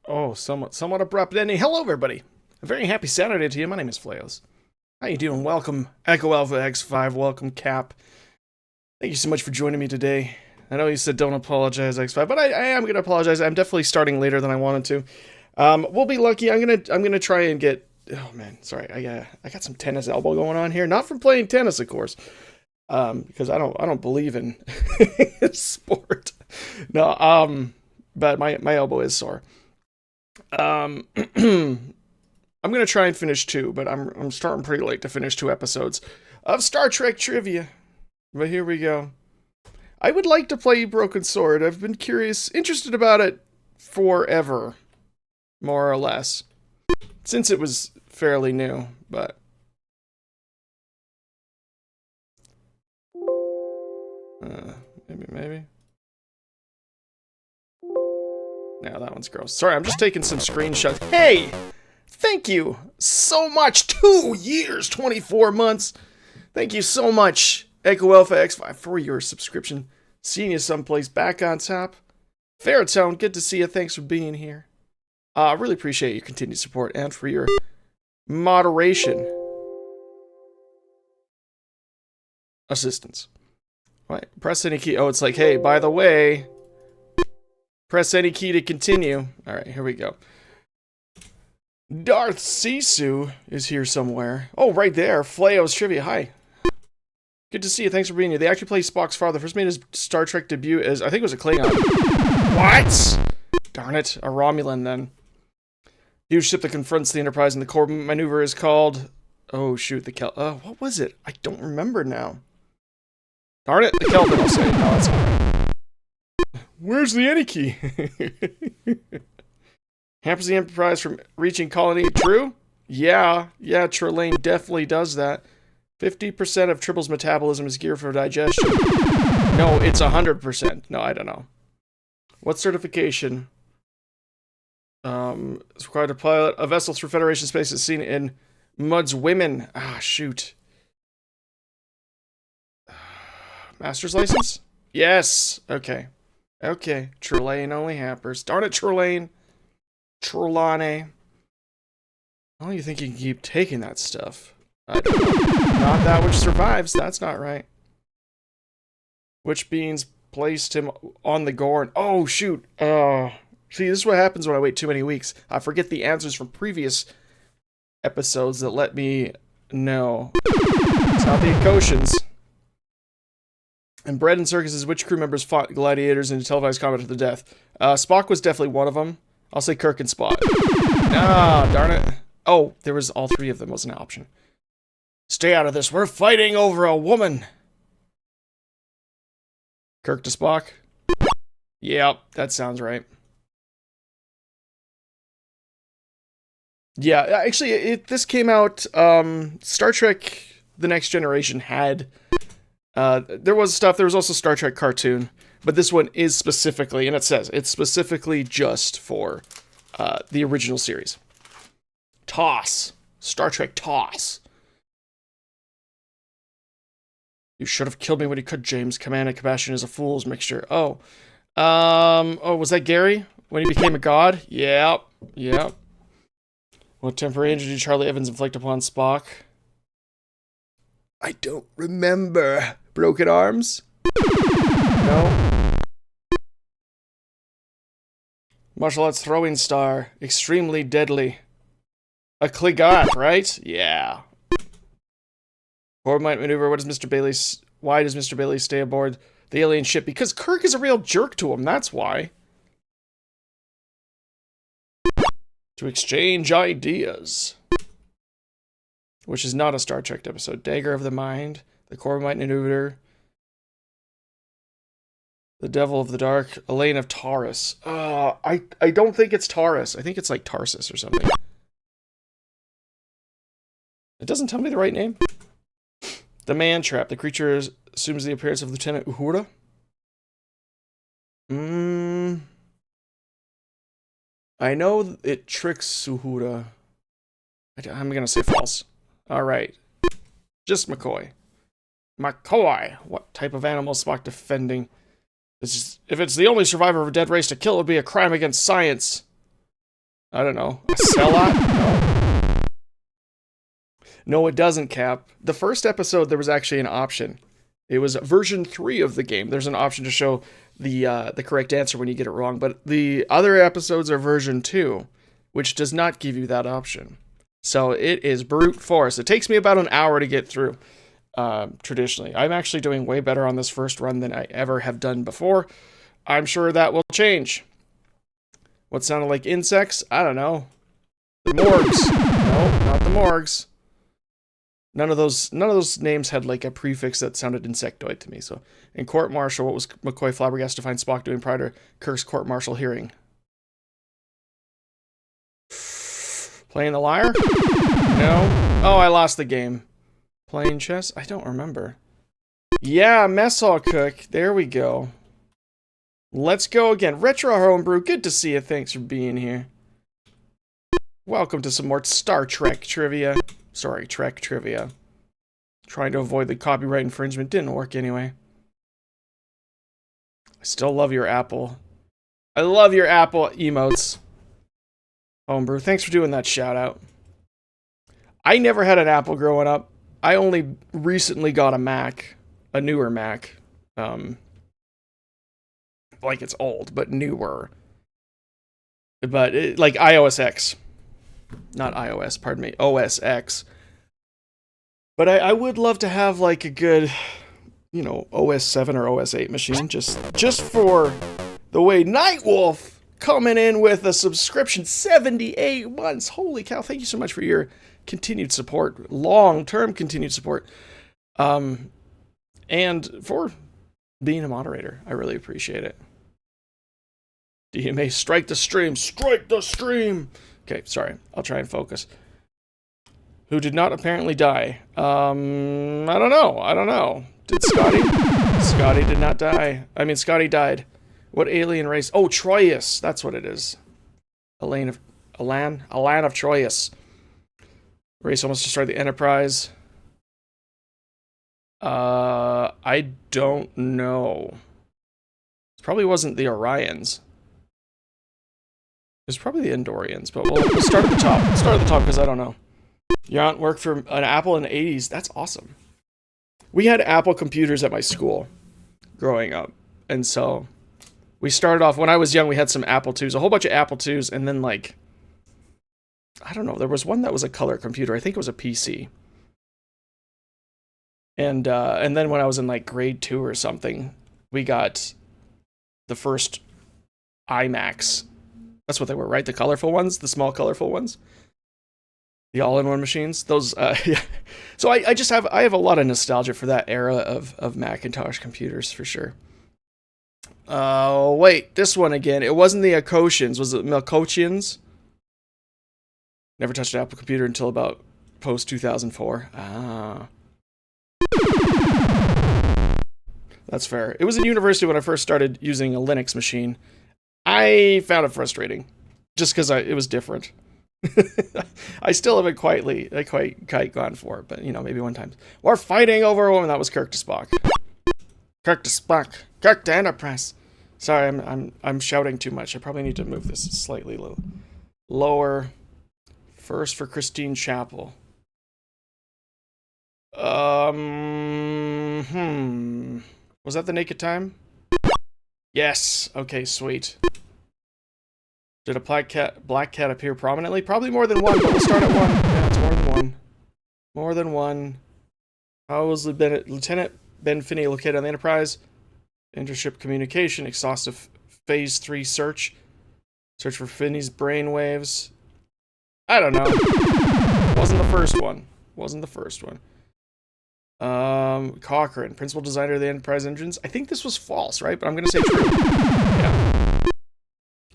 Somewhat abrupt ending. Hello, everybody. A very happy Saturday to you. My name is Flayos. How you doing? Welcome, Echo Alpha X5. Welcome, Cap. Thank you so much for joining me today. I know you said don't apologize, X5, but I am going to apologize. I'm definitely starting later than I wanted to. We'll be lucky. I'm gonna try and get. Oh man, sorry. I got some tennis elbow going on here. Not from playing tennis, of course. Because I don't believe in sport. No. But my elbow is sore. I'm gonna try and finish two, but I'm starting pretty late to finish 2 episodes of Star Trek trivia. But here we go. I would like to play Broken Sword. I've been interested about it forever, more or less, since it was fairly new. But maybe. No, that one's gross. Sorry, I'm just taking some screenshots. Hey! Thank you so much. 2 years, 24 months. Thank you so much, Echo Alpha X5, for your subscription. Seeing you someplace back on top. Fairtown, good to see you. Thanks for being here. I really appreciate your continued support and for your moderation. Assistance. Right, press any key. Oh, it's like, hey, by the way, press any key to continue. Alright, here we go. Darth Sisu is here somewhere. Oh, right there. Flayos Trivia. Hi. Good to see you. Thanks for being here. They actually play Spock's father. First made his Star Trek debut as, I think it was a Klingon. What? Darn it. A Romulan, then. Huge ship that confronts the Enterprise and the core maneuver is called... Oh, shoot. What was it? I don't remember now. Darn it. The Kelvin, I'll say. No, it's fine. Where's the Any key? Hampers the Enterprise from reaching colony. True? Yeah, Trelane definitely does that. 50% of Tribble's metabolism is geared for digestion. No, it's 100%. No, I don't know. What certification is required to pilot a vessel through Federation space as seen in Mud's Women? Ah, shoot. Master's license? Yes. Okay. Trelane only hampers. Darn it, Trelane. Trelawney. How long do you think you can keep taking that stuff? I don't know. Not that which survives. That's not right. Which beans placed him on the Gorn? Oh, shoot. See, this is what happens when I wait too many weeks. I forget the answers from previous episodes that let me know. It's not the Ecotians. And Bread and Circuses, which crew members fought gladiators in televised combat to the death? Spock was definitely one of them. I'll say Kirk and Spock. Ah, darn it. Oh, there was all three of them was an option. Stay out of this. We're fighting over a woman. Kirk to Spock. Yep, that sounds right. Yeah, actually, this came out, Star Trek The Next Generation had, there was also Star Trek cartoon, but this one is specifically, and it says, it's specifically just for, the original series. TOS. Star Trek TOS. You should have killed me when you could, James. Command and compassion is a fool's mixture. Oh, was that Gary? When he became a god? Yep. What temporary injury did Charlie Evans inflict upon Spock? I don't remember. Broken arms? No. Martial arts throwing star. Extremely deadly. A Klingon, right? Yeah. Forward might maneuver. Why does Mr. Bailey stay aboard the alien ship? Because Kirk is a real jerk to him, that's why. To exchange ideas. Which is not a Star Trek episode. Dagger of the Mind. The core might maneuver. The Devil of the Dark. Elaine of Taurus. I don't think it's Taurus. I think it's like Tarsus or something. It doesn't tell me the right name. The Man Trap. The creature assumes the appearance of Lieutenant Uhura. I know it tricks Uhura. I'm gonna say false. Alright. Just McCoy. McCoy! What type of animal is Spock defending? If it's the only survivor of a dead race to kill, it would be a crime against science. I don't know. A Cellot? No. No, it doesn't, Cap. The first episode, there was actually an option. It was version 3 of the game. There's an option to show the correct answer when you get it wrong. But the other episodes are version 2, which does not give you that option. So it is brute force. It takes me about an hour to get through, traditionally. I'm actually doing way better on this first run than I ever have done before. I'm sure that will change. What sounded like insects? I don't know. The Morgs. No, not the Morgs. None of those names had like a prefix that sounded insectoid to me. So in court martial, what was McCoy flabbergasted to find Spock doing prior to Kirk's court martial hearing? Playing the lyre? No. Oh, I lost the game. Playing chess? I don't remember. Yeah, mess hall cook. There we go. Let's go again. Retro Homebrew, good to see you. Thanks for being here. Welcome to some more Star Trek trivia. Sorry, Trek trivia. Trying to avoid the copyright infringement. Didn't work anyway. I still love your apple. I love your apple emotes. Homebrew, thanks for doing that shout out. I never had an Apple growing up. I only recently got a Mac. A newer Mac. Like it's old, but newer. But like iOS X. Not iOS, pardon me. OS X. But I would love to have like a good, you know, OS 7 or OS 8 machine. Just for the way Nightwolf coming in with a subscription. 78 months. Holy cow. Thank you so much for your continued support. Long-term continued support. And for being a moderator. I really appreciate it. DMA, strike the stream. Strike the stream. Okay, sorry. I'll try and focus. Who did not apparently die? I don't know. Did Scotty? Scotty did not die. I mean, Scotty died. What alien race? Oh, Troyus. That's what it is. Alan of Troyus. Race almost destroyed the Enterprise. I don't know. It probably wasn't the Orions. It was probably the Endorians, but we'll start at the top. Start at the top because I don't know. Your aunt worked for an Apple in the 80s. That's awesome. We had Apple computers at my school growing up. And so we started off, when I was young, we had some Apple IIs, a whole bunch of Apple IIs, and then like, I don't know, there was one that was a color computer. I think it was a PC. And then when I was in like grade 2 or something, we got the first iMacs. That's what they were, right? The colorful ones, the small colorful ones, the all-in-one machines. Those, yeah. So I have a lot of nostalgia for that era of Macintosh computers for sure. Oh wait, this one again. It wasn't the Akoshians. Was it Melkochians? Never touched an Apple computer until about post 2004. Ah. That's fair. It was in university when I first started using a Linux machine. I found it frustrating, just because it was different. I still haven't quite gone for it, but you know, maybe one time. We're fighting over a woman. That was Kirk to Spock. Kirk to Spock. Kirk to Enterprise. Sorry, I'm shouting too much. I probably need to move this slightly lower. First for Christine Chapel. Was that the Naked Time? Yes. Okay, sweet. Did a black cat appear prominently? Probably more than one, but we'll start at one. Yeah, it's more than one. More than one. How was Lieutenant Ben Finney located on the Enterprise? Intership communication, exhaustive phase 3 search. Search for Finney's brainwaves. I don't know. Wasn't the first one. Wasn't the first one. Cochrane, principal designer of the Enterprise engines. I think this was false, right? But I'm gonna say true. Yeah.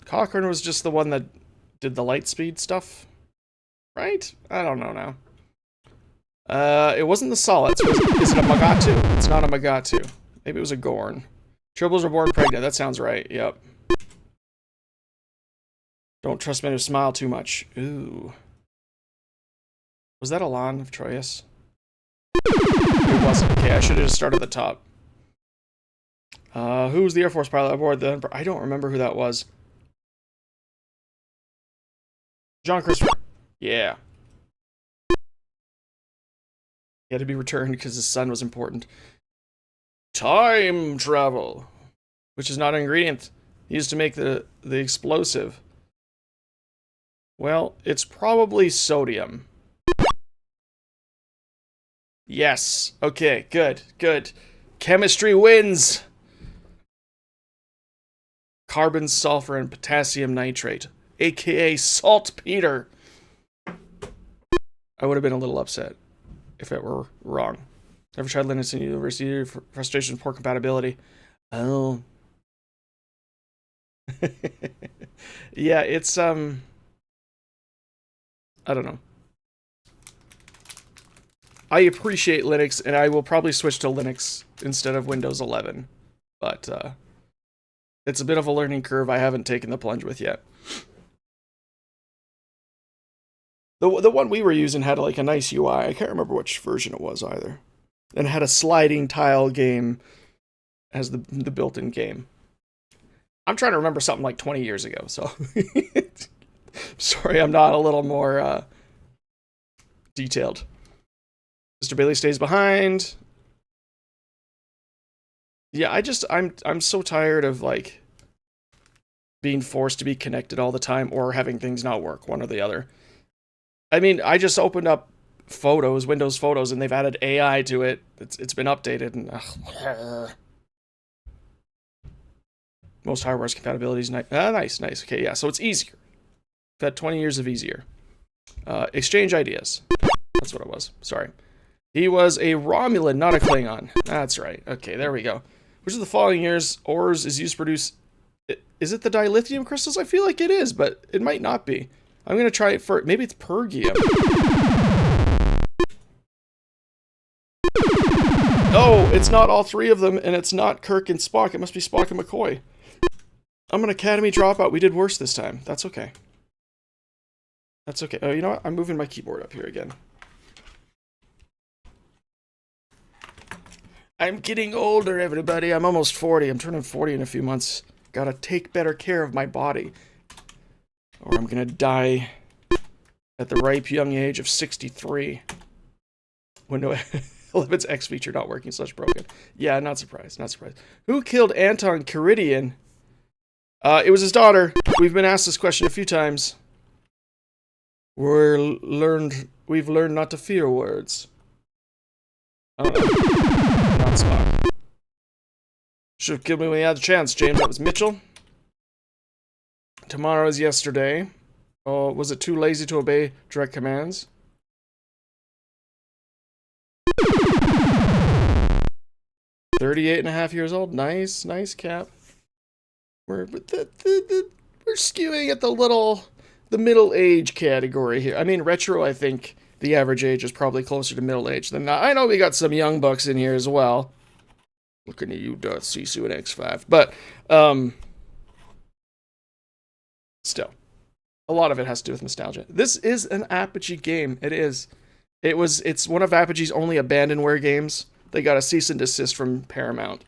Cochrane was just the one that did the light speed stuff, right? I don't know now. It wasn't the Solids. Is it a Magatu? It's not a Magatu. Maybe it was a Gorn. Tribbles are born pregnant. That sounds right. Yep. Don't trust men who smile too much. Ooh. Was that Alan of Troyus? It wasn't. Okay, I should have just started at the top. Who was the Air Force pilot aboard the... I don't remember who that was. John Christopher. Yeah. He had to be returned because his son was important. Time travel, which is not an ingredient used to make the explosive. Well, it's probably sodium. Yes. Okay, good, good. Chemistry wins. Carbon, sulfur, and potassium nitrate, aka saltpeter. I would have been a little upset if it were wrong. Never tried Linux in university for frustration with poor compatibility. Oh. Yeah, it's I don't know. I appreciate Linux, and I will probably switch to Linux instead of Windows 11. But it's a bit of a learning curve I haven't taken the plunge with yet. The one we were using had like a nice UI. I can't remember which version it was either. And it had a sliding tile game as the built-in game. I'm trying to remember something like 20 years ago, so sorry I'm not a little more detailed. Mr. Bailey stays behind. Yeah, I'm so tired of like being forced to be connected all the time or having things not work, one or the other. I mean, I just opened up Photos, Windows Photos, and they've added AI to it. It's been updated, and most hardware's compatibility is nice. Okay, yeah, so it's easier. I've had 20 years of easier. Exchange ideas. That's what it was. Sorry. He was a Romulan, not a Klingon. That's right. Okay, there we go. Which of the following years ores is used to produce... Is it the dilithium crystals? I feel like it is, but it might not be. I'm going to try it for... Maybe it's pergium. Oh, it's not all three of them, and it's not Kirk and Spock. It must be Spock and McCoy. I'm an Academy dropout. We did worse this time. That's okay. That's okay. Oh, you know what? I'm moving my keyboard up here again. I'm getting older, everybody. I'm almost 40. I'm turning 40 in a few months. Gotta take better care of my body, or I'm gonna die at the ripe young age of 63. Windows 11's X feature not working / broken. Yeah, not surprised. Not surprised. Who killed Anton Karidian? It was his daughter. We've been asked this question a few times. We've learned not to fear words. Not Spock. Should have killed me when he had the chance, James. That was Mitchell. Tomorrow is yesterday. Oh, was it too lazy to obey direct commands? .38.5 years old. Nice Cap. We're skewing at the middle age category here. I mean, retro, I think the average age is probably closer to middle age than that. I know we got some young bucks in here as well. Looking at you, Darth Sisu and X5. But, still. A lot of it has to do with nostalgia. This is an Apogee game. It is. It's one of Apogee's only abandonware games. They got a cease and desist from Paramount.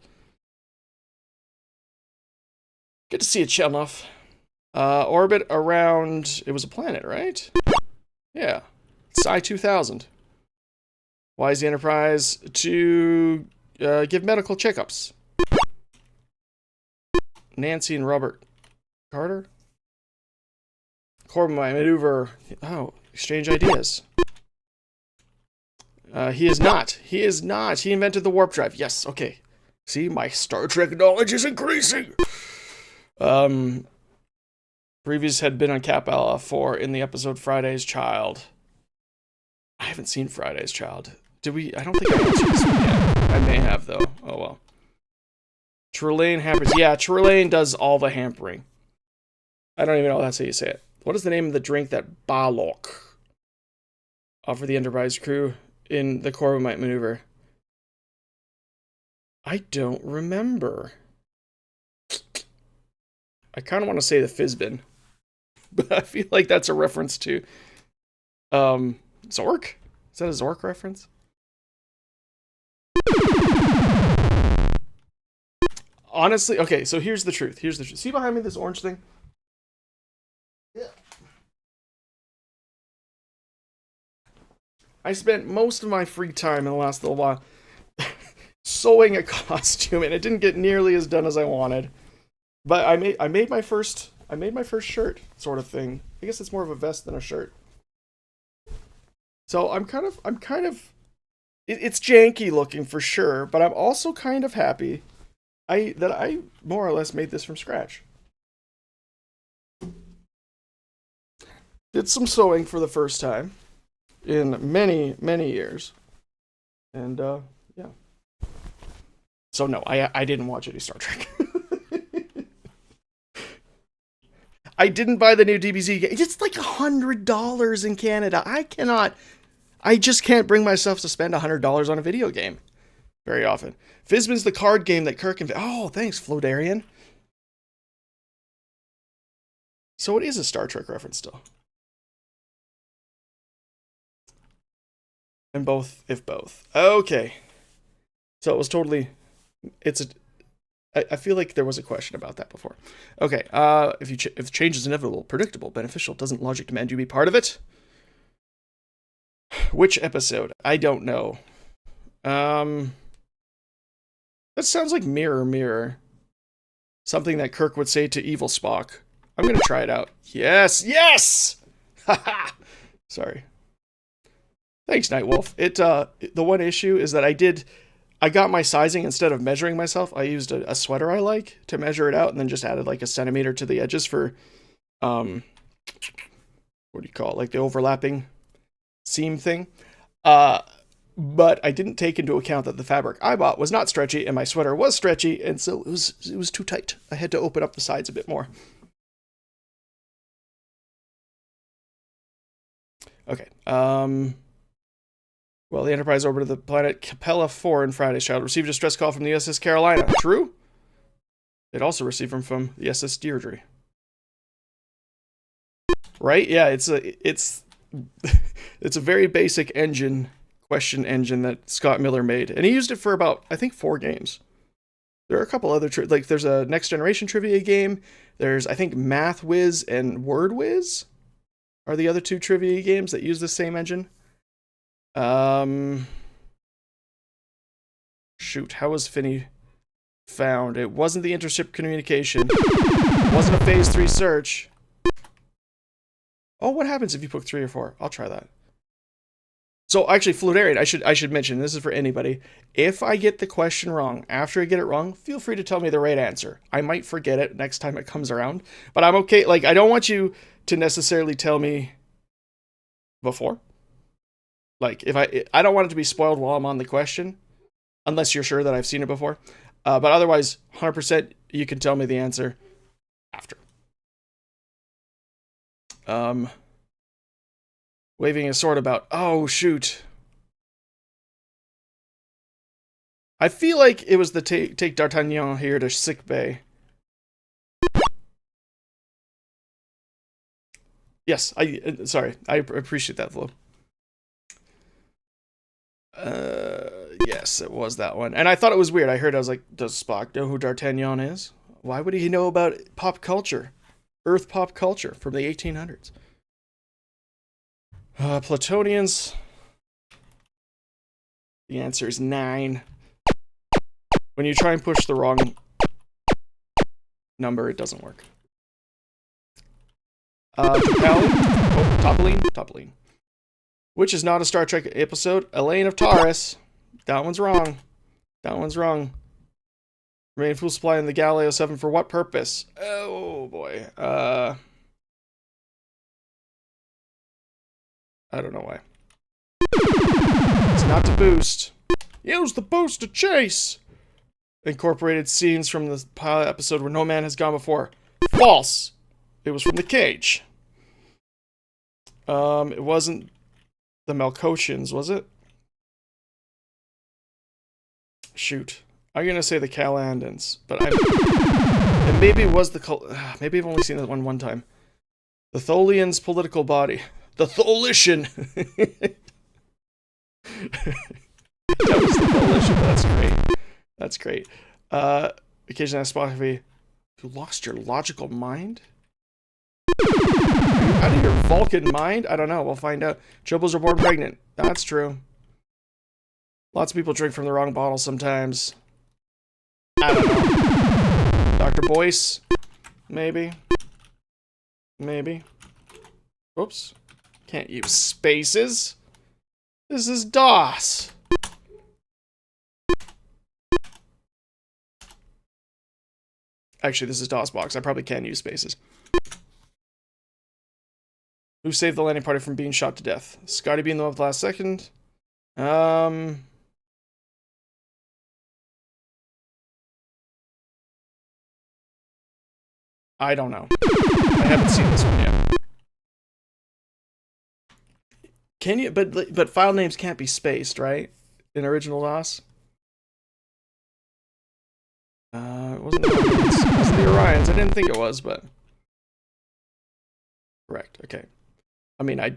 Good to see it, Chelnuff. Orbit around... It was a planet, right? Yeah. Psi 2000. Why is the Enterprise to give medical checkups? Nancy and Robert Carter? Corbin maneuver. Oh, exchange ideas. He is not. He is not. He invented the warp drive. Yes, okay. See, my Star Trek knowledge is increasing. Previous had been on Cap Alpha 4 in the episode Friday's Child. I haven't seen Friday's Child. Did we? I don't think I answered this one yet. I may have, though. Oh, well. Trelane hampers. Yeah, Trelane does all the hampering. I don't even know that's how you say it. What is the name of the drink that Balok offered the Enterprise crew in the Corbomite maneuver? I don't remember. I kind of want to say the Fizbin, but I feel like that's a reference to Zork? Is that a Zork reference? Honestly, okay, so here's the truth. See behind me this orange thing? Yeah. I spent most of my free time in the last little while sewing a costume, and it didn't get nearly as done as I wanted. But I made my first shirt sort of thing. I guess it's more of a vest than a shirt. So I'm kind of it's janky looking for sure, but I'm also kind of happy that I more or less made this from scratch. Did some sewing for the first time in many, many years. And yeah. So no, I didn't watch any Star Trek. I didn't buy the new DBZ game. It's like $100 in Canada. I just can't bring myself to spend $100 on a video game very often. Fizban's the card game that Kirk oh, thanks, Flodarian. So it is a Star Trek reference still. And both, if both. Okay. So it was totally... I feel like there was a question about that before. Okay, if change is inevitable, predictable, beneficial, doesn't logic demand you be part of it? Which episode? I don't know. That sounds like Mirror, Mirror. Something that Kirk would say to evil Spock. I'm gonna try it out. Yes! Yes! Haha! Sorry. Thanks, Nightwolf. The one issue is that I got my sizing instead of measuring myself. I used a sweater I like to measure it out and then just added like a centimeter to the edges for, what do you call it? Like the overlapping seam thing. But I didn't take into account that the fabric I bought was not stretchy and my sweater was stretchy. And so it was too tight. I had to open up the sides a bit more. Okay. Well, the Enterprise orbited the planet Capella 4 in Friday's Child. Received a distress call from the USS Carolina. True? It also received from the SS Deirdre. Right? Yeah, it's a very basic question engine that Scott Miller made. And he used it for about, I think, 4 games. There are a couple other, there's a Next Generation trivia game. There's, I think, Math Whiz and Word Whiz are the other 2 trivia games that use the same engine. Shoot, how was Finney found? It wasn't the intership communication. It wasn't a phase 3 search. Oh, what happens if you put 3 or 4? I'll try that. So actually, Fludarian, I should mention, this is for anybody. If I get the question wrong, after I get it wrong, feel free to tell me the right answer. I might forget it next time it comes around, but I'm okay. Like, I don't want you to necessarily tell me before. Like, if I don't want it to be spoiled while I'm on the question, unless you're sure that I've seen it before. But otherwise, 100% you can tell me the answer after. Waving a sword about. Oh, shoot. I feel like it was the take D'Artagnan here to sick bay. Yes, sorry. I appreciate that, Flo. Yes, it was that one. And I thought it was weird. I was like, does Spock know who D'Artagnan is? Why would he know about pop culture? Earth pop culture from the 1800s. Platonians. The answer is 9. When you try and push the wrong number, it doesn't work. Topoline. Which is not a Star Trek episode. Elaine of Taurus. That one's wrong. Remain full supply in the Galileo 7 for what purpose? Oh boy. I don't know why. It's not to boost. Use the boost to chase. Incorporated scenes from the pilot episode where no man has gone before. False. It was from the cage. It wasn't the Melkotians, was it? Shoot. I'm gonna say the Calandans, but and maybe it was maybe I've only seen that one time. The Tholians' political body. The Tholition! That was the Tholition, that's great. Occasionally I spot you lost your logical mind? Are you out of your Vulcan mind? I don't know. We'll find out. Chobos are born pregnant. That's true. Lots of people drink from the wrong bottle sometimes. I don't know. Dr. Boyce? Maybe. Maybe. Oops. Can't use spaces. This is DOS. Actually, this is DOSBox. I probably can use spaces. Who saved the landing party from being shot to death? Scotty being the one with the last second. I don't know. I haven't seen this one yet. Can you? But file names can't be spaced, right? In original DOS. It wasn't the Orions. I didn't think it was, but correct. Okay. I mean, I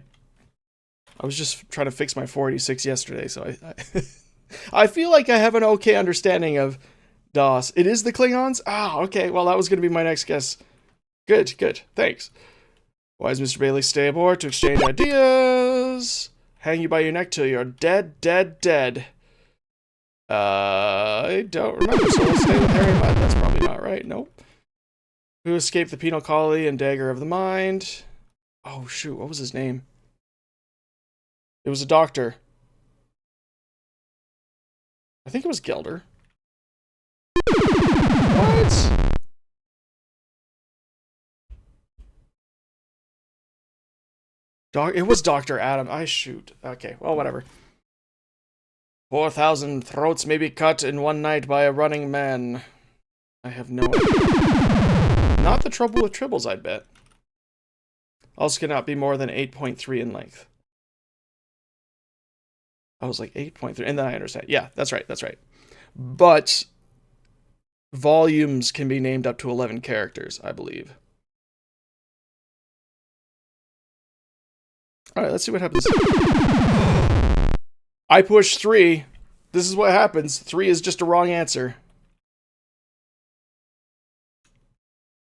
was just trying to fix my 486 yesterday, so I feel like I have an okay understanding of DOS. It is the Klingons? Ah, okay. Well, that was going to be my next guess. Good, good. Thanks. Why does Mr. Bailey stay aboard to exchange ideas? Hang you by your neck till you're dead, dead, dead. I don't remember, so we'll stay with Harry and Bud. That's probably not right. Nope. Who escaped the penal colony and dagger of the mind? Oh, shoot. What was his name? It was a doctor. I think it was Gelder. What? It was Dr. Adam. I shoot. Okay, well, whatever. 4,000 throats may be cut in one night by a running man. I have no idea. Not the trouble with tribbles, I'd bet. Also cannot be more than 8.3 in length. I was like 8.3, and then I understand. Yeah, that's right, that's right. But volumes can be named up to 11 characters, I believe. Alright, let's see what happens. I pushed 3. This is what happens. 3 is just a wrong answer.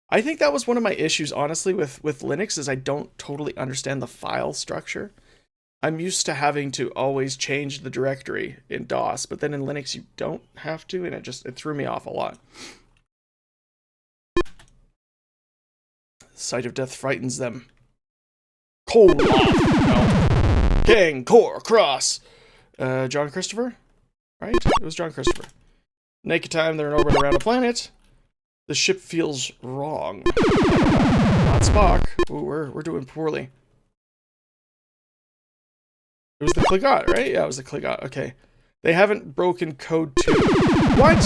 I think that was one of my issues, honestly, with Linux, is I don't totally understand the file structure. I'm used to having to always change the directory in DOS, but then in Linux you don't have to, and it threw me off a lot. The sight of death frightens them. Cold no. King, Core, Cross. John Christopher? Right? It was John Christopher. Naked time, they're in orbit around a planet. The ship feels wrong. Not Spock. Ooh, we're doing poorly. It was the Klingon, right? Yeah, it was the Klingon. Okay. They haven't broken code 2. What?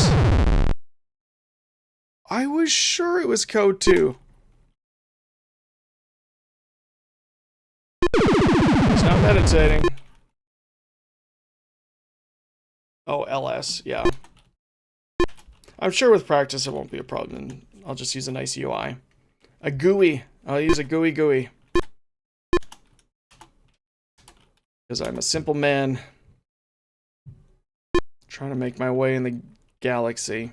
I was sure it was code 2. He's not meditating. Oh, LS, yeah. I'm sure with practice it won't be a problem. I'll just use a nice UI. A GUI. I'll use a GUI. Because I'm a simple man. Trying to make my way in the galaxy.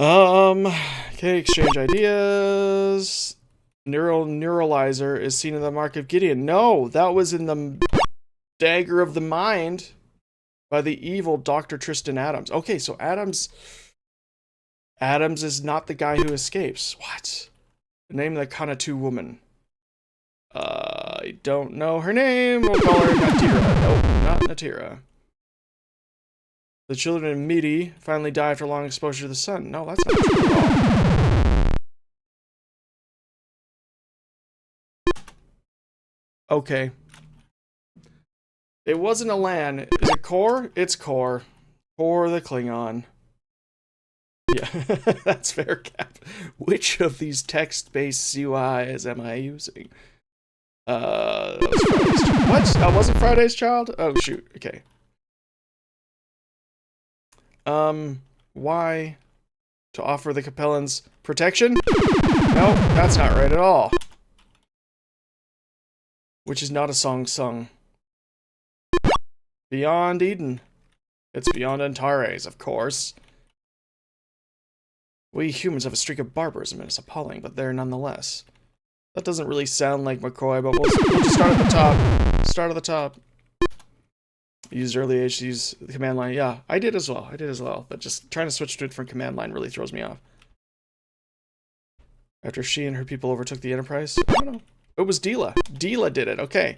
Okay, exchange ideas. Neuralizer is seen in the Mark of Gideon. No, that was in the Dagger of the Mind by the evil Dr. Tristan Adams. Okay, so Adams is not the guy who escapes. What? The name of the Kanatu woman. I don't know her name. We'll call her Natira. Nope, not Natira. The children of Midi finally die after long exposure to the sun. No, that's not true at all. Okay. It wasn't a LAN. Is it Core? It's Core. Core the Klingon. Yeah, that's fair, Cap. Which of these text-based UIs am I using? That was Friday's Child. What? That wasn't Friday's Child? Oh, shoot. Okay. Why? To offer the Capellans protection? No, that's not right at all. Which is not a song sung. Beyond Eden. It's beyond Antares, of course. We humans have a streak of barbarism and it's appalling, but there nonetheless. That doesn't really sound like McCoy, but we'll just start at the top. Start at the top. Used early age to use the command line. Yeah, I did as well. But just trying to switch to a different command line really throws me off. After she and her people overtook the Enterprise? I don't know. It was Dila. Dila did it. Okay.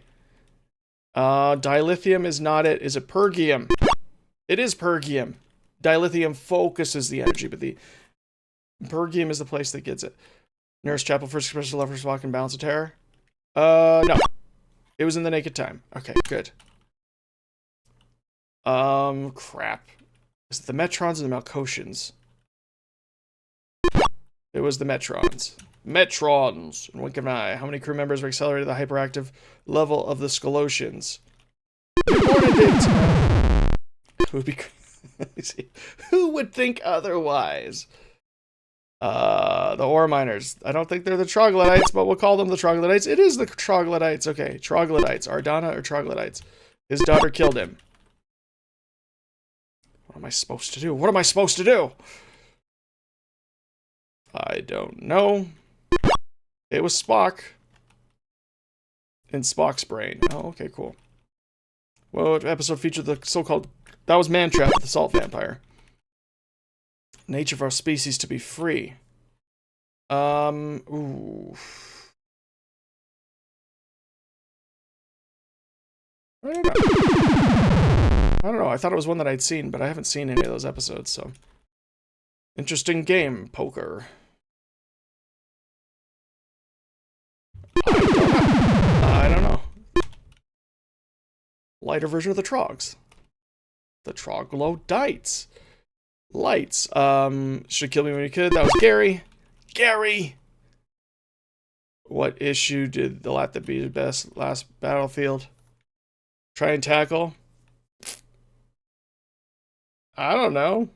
Dilithium is not it. Is it Pergium? It is Pergium. Dilithium focuses the energy, but the Pergium is the place that gets it. Nurse Chapel first expresses love for Spock and Balance of Terror? No. It was in the Naked Time. Okay, good. Crap. Is it the Metrons or the Malkotians? It was the Metrons. Metrons! In wink of an eye. How many crew members were accelerated to the hyperactive level of the Skolosians? Who would be... Let me see. Who would think otherwise? The ore miners. I don't think they're the troglodytes, but we'll call them the troglodytes. It is the troglodytes. Okay, troglodytes. Ardana or troglodytes? His daughter killed him. What am I supposed to do? What am I supposed to do? I don't know. It was Spock. In Spock's brain. Oh, okay, cool. What episode featured the so-called... That was Mantrap, the salt vampire. Nature of our species to be free. Ooh. I don't know. I thought it was one that I'd seen, but I haven't seen any of those episodes, so... Interesting game, poker. I don't know. Lighter version of the Trogs. The Troglodytes. Lights. Should kill me when you could. That was Gary. Gary! What issue did the Lat that be the best last battlefield? Try and tackle? I don't know.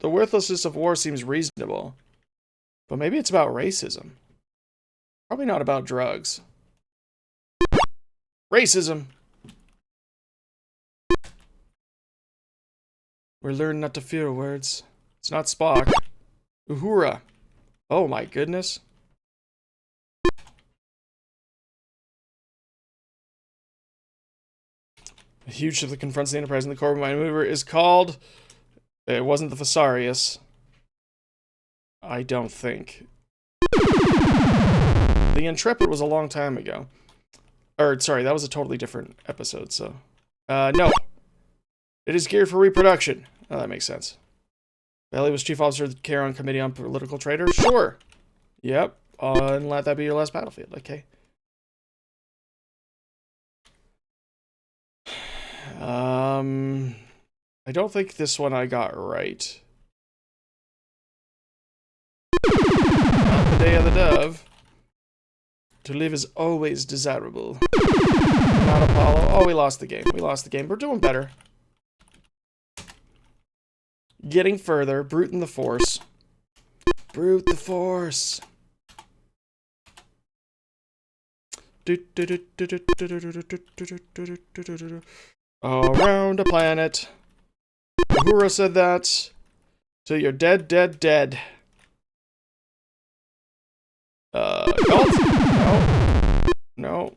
The worthlessness of war seems reasonable. But maybe it's about racism. Probably not about drugs. Racism! We learn not to fear words. It's not Spock. Uhura. Oh my goodness. A huge ship that confronts the Enterprise in the Corbin Mine Mover is called... It wasn't the Thesarius. I don't think. The Intrepid was a long time ago. Or, sorry, that was a totally different episode, so... no. It is geared for reproduction. Oh, that makes sense. Bailey was Chief Officer of the Charon Committee on Political Traitors? Sure. Yep. And let that be your last battlefield. Okay. I don't think this one I got right. Not the day of the dove. To live is always desirable. Not Apollo. Oh, we lost the game. We lost the game. We're doing better. Getting further. Brute in the Force. Brute the Force. Around a planet. Uhura said that. So you're dead, dead, dead. Galt? No. No.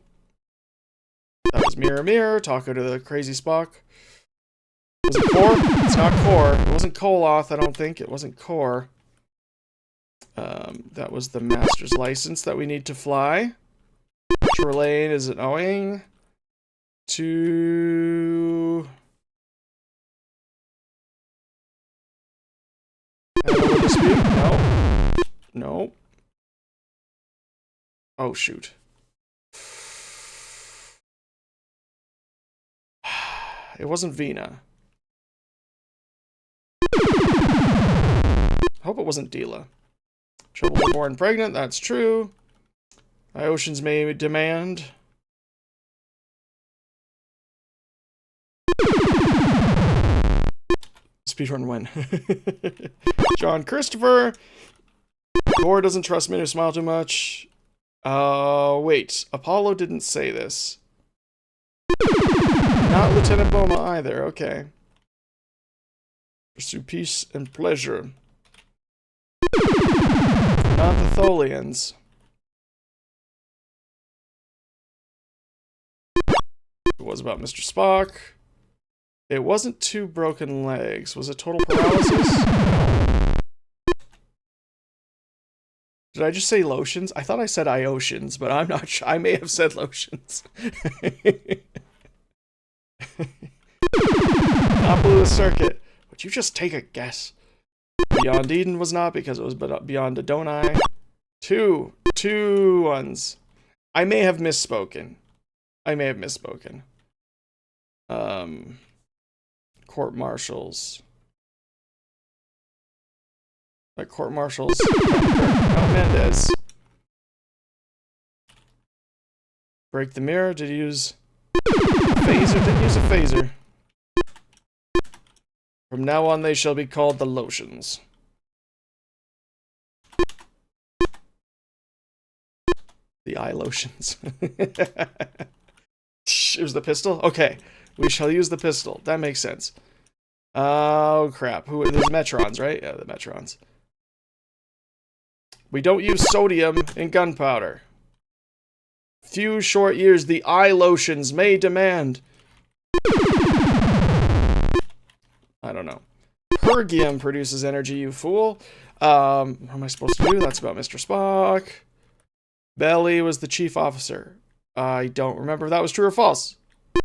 That was Mirror Mirror, talking to the crazy Spock. Was it Core? It's not Core. It wasn't Koloth, I don't think. It wasn't Core. That was the Master's License that we need to fly. Trelane is it owing to... Dispute? No. No. Oh, shoot. It wasn't Vina. Hope it wasn't Dila. Trouble with born pregnant, that's true. My oceans may demand. Speedrun win. John Christopher. Gore doesn't trust me to smile too much. Wait. Apollo didn't say this. Not Lieutenant Boma either. Okay. Pursue peace and pleasure. Not the Tholians. It was about Mr. Spock. It wasn't 2 broken legs. Was it total paralysis? No. Did I just say lotions? I thought I said Iotians, but I'm not sure. I may have said lotions. Not Blue Circuit. Would you just take a guess? Beyond Eden was not because it was Beyond Adonai. Two ones. I may have misspoken. Court marshals. Like court marshals. Not Mendez. Break the mirror. Did he use a phaser? Didn't use a phaser. From now on, they shall be called the lotions. The eye lotions. It was the pistol? Okay. We shall use the pistol. That makes sense. Oh, crap. There's Metrons, right? Yeah, the Metrons. We don't use sodium in gunpowder. Few short years the eye lotions may demand. I don't know. Pergium produces energy, you fool. What am I supposed to do? That's about Mr. Spock. Belly was the chief officer. I don't remember if that was true or false.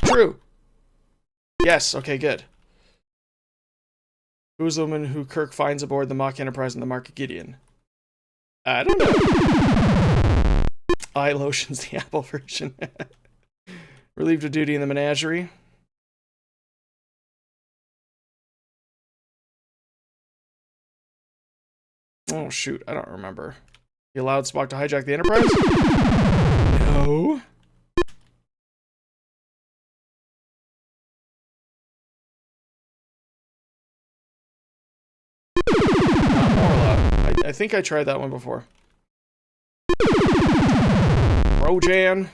True. Yes, okay, good. Who was the woman who Kirk finds aboard the Mock Enterprise in the Mark of Gideon? I don't know. Eye lotions, the Apple version. Relieved of duty in the menagerie. Oh, shoot. I don't remember. He allowed Spock to hijack the Enterprise? No. Not Morla. I think I tried that one before. Rojan.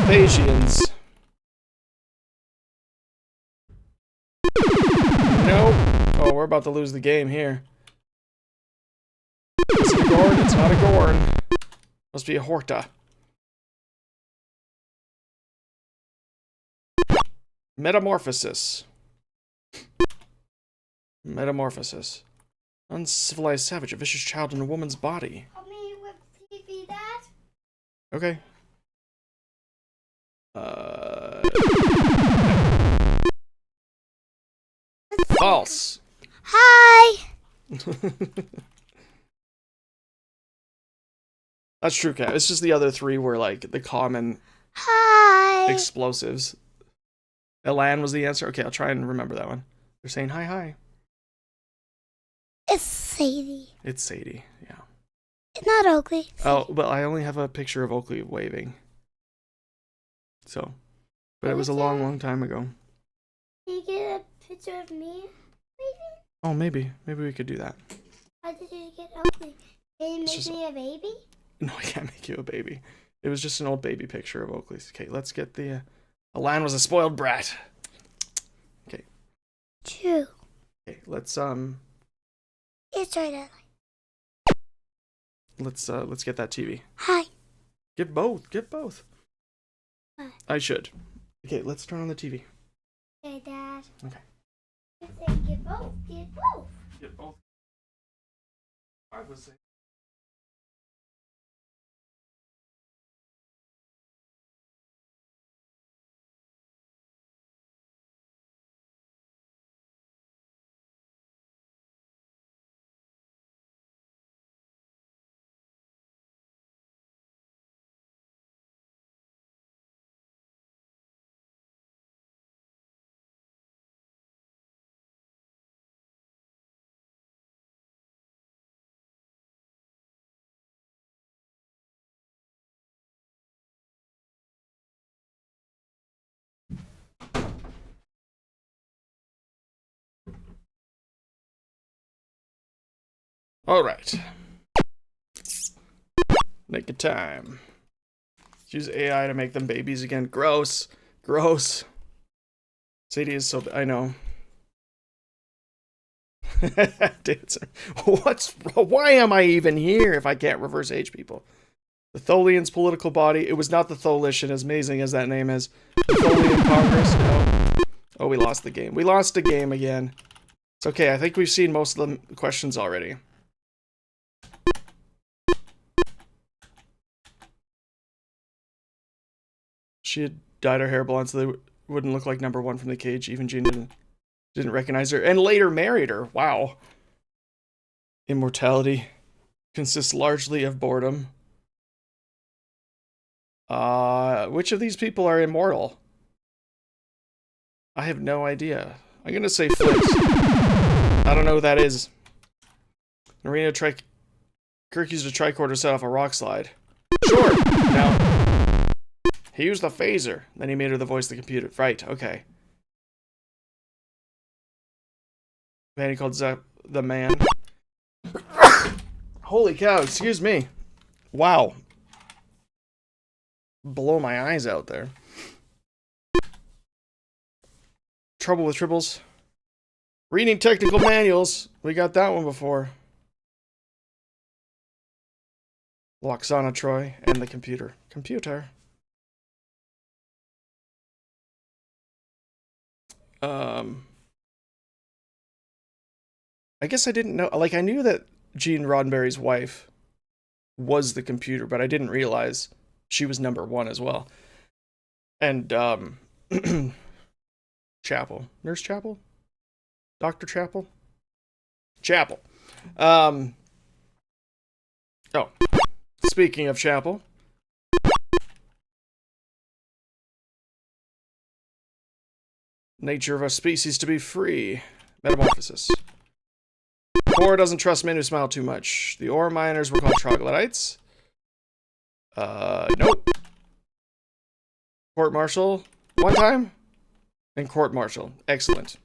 Phasians. Nope. Oh, we're about to lose the game here. Is it a Gorn? It's not a Gorn. Must be a Horta. Metamorphosis. Metamorphosis. Uncivilized savage, a vicious child in a woman's body. Help me with TV, Dad. Okay. False. Hi. That's true, Cat. It's just the other 3 were like the common Hi. explosives. Elan was the answer. Okay, I'll try and remember that one. They're saying hi, hi. It's Sadie. It's Sadie, yeah. It's not Oakley. Oh, but I only have a picture of Oakley waving. So, but it was a long, long time ago. Can you get a picture of me? Oh, maybe we could do that. How did you get Oakley? Can you make me a baby? No, I can't make you a baby. It was just an old baby picture of Oakley's. Okay, let's get the... Alan was a spoiled brat. Okay. True. Okay, let's Let's try that. let's get that TV. Hi. Get both. What? I should. Okay, let's turn on the TV. Okay, Dad. Okay. Let's say get both. Get both. Get both. I was saying. All right. Make a time. Use AI to make them babies again. Gross. Gross. Sadie is so... I know. Dancer. Why am I even here if I can't reverse age people? The Tholian's political body. It was not the Tholition, as amazing as that name is. The Tholian Congress. No. Oh, we lost the game. We lost a game again. It's okay. I think we've seen most of the questions already. She had dyed her hair blonde so they wouldn't look like number one from the cage. Even Jean didn't recognize her. And later married her. Wow. Immortality consists largely of boredom. Which of these people are immortal? I have no idea. I'm gonna say Flint. I don't know who that is. Narina Kirk used a tricorder to set off a rock slide. Sure. Now, he used the phaser. Then he made her the voice of the computer. Right, okay. Man, he called Zep the man. Holy cow, excuse me. Wow. Blow my eyes out there. Trouble with triples. Reading technical manuals. We got that one before. Loxana Troy and the computer. Computer. I guess I didn't know. Like, I knew that Gene Roddenberry's wife was the computer, but I didn't realize she was number one as well. And, Chapel. Nurse Chapel? Dr. Chapel? Chapel. Oh. Speaking of Chapel. Nature of a species to be free. Metamorphosis. Core doesn't trust men who smile too much. The ore miners were called troglodytes. Nope. Court martial. One time? And court martial. Excellent.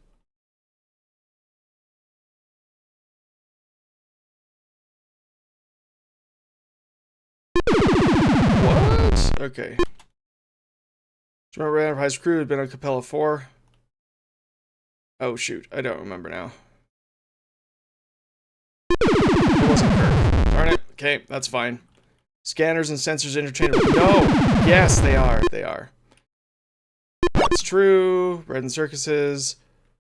What? Okay. Do you remember Enterprise crew had been on Capella 4? Oh shoot, I don't remember now. It wasn't Kirk. Darn it. Okay, that's fine. Scanners and sensors interchangeable. No! Yes, they are. They are. That's true. Bread and circuses.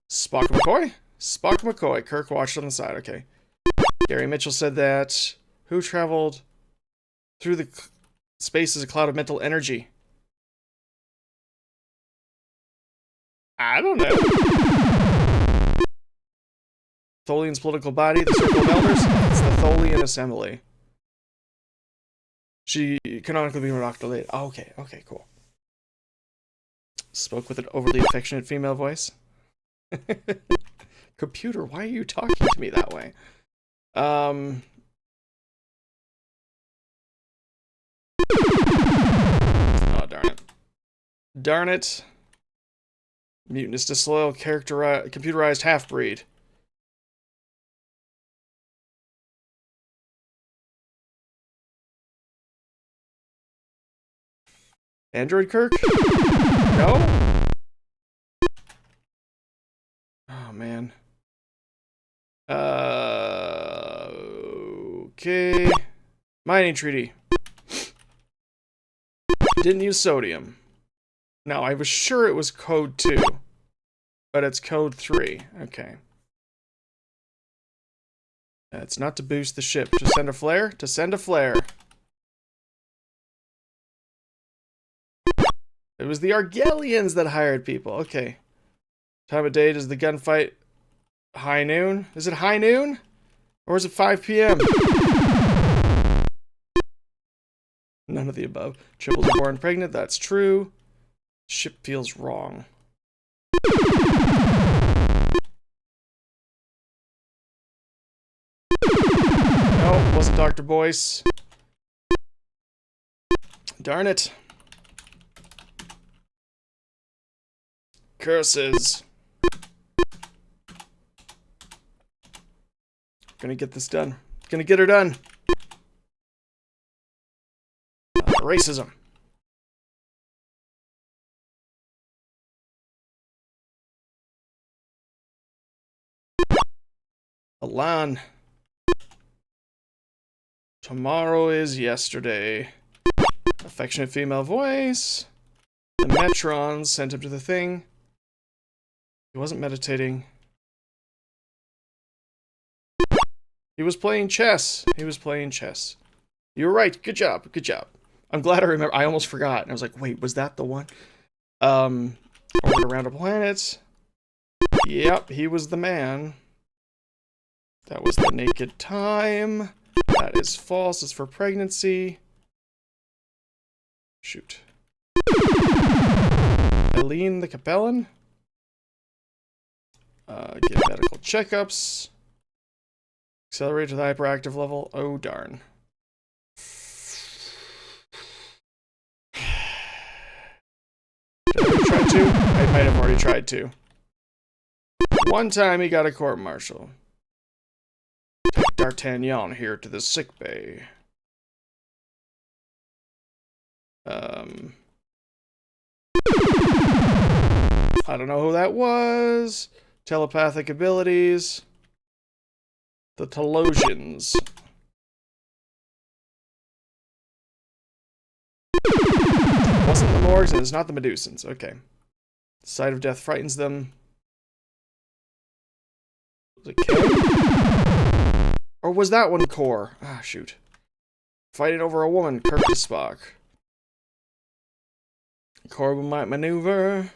Spock McCoy? Spock McCoy. Kirk watched on the side. Okay. Gary Mitchell said that. Who traveled through the space as a cloud of mental energy? I don't know. Tholian's political body, the Circle of Elders. It's the Tholian Assembly. She canonically became an octolate. Oh, okay, okay, cool. Spoke with an overly affectionate female voice. Computer, why are you talking to me that way? Oh, darn it. Darn it. Mutant is disloyal, computerized half-breed. Android Kirk? No? Oh, man. Okay. Mining treaty. Didn't use sodium. No, I was sure it was code 2. But it's code 3. Okay. It's not to boost the ship. To send a flare? To send a flare. It was the Argelians that hired people. Okay. Time of day does the gunfight high noon? Is it high noon? Or is it 5 p.m.? None of the above. Triples are born pregnant. That's true. Ship feels wrong. No, wasn't Dr. Boyce. Darn it. Curses. Gonna get this done. Gonna get her done. Racism. Alan. Tomorrow is yesterday. Affectionate female voice. The Metrons sent him to the thing. He wasn't meditating. He was playing chess. He was playing chess. You were right. Good job. Good job. I'm glad I remember. I almost forgot. And I was like, wait, was that the one? Orbit around a planet. Yep, he was the man. That was the naked time. That is false. It's for pregnancy. Shoot. Eileen the Capellan. Get medical checkups. Accelerate to the hyperactive level. Oh, darn. Did I already try to? I might have already tried to. One time he got a court-martial. Take D'Artagnan here to the sick bay. I don't know who that was. Telepathic abilities. The Telosians. It wasn't the Morgs and it's not the Medusans. Okay. The sight of death frightens them. Was it K? Or was that one Core? Ah, shoot. Fighting over a woman. Kirk to Spock. Core might maneuver.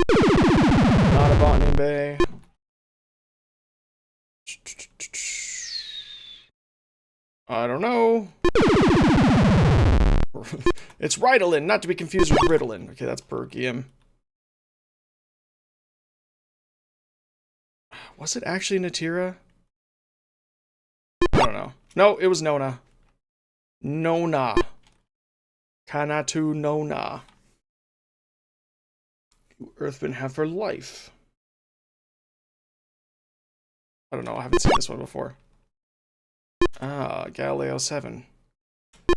Not a botany bay. I don't know. It's Ritalin, not to be confused with Ritalin. Okay, that's Bergium. Was it actually Natira? I don't know. No, it was Nona. Nona. Kanatu Nona. Earthmen have for life. I don't know, I haven't seen this one before. Ah, Galileo 7.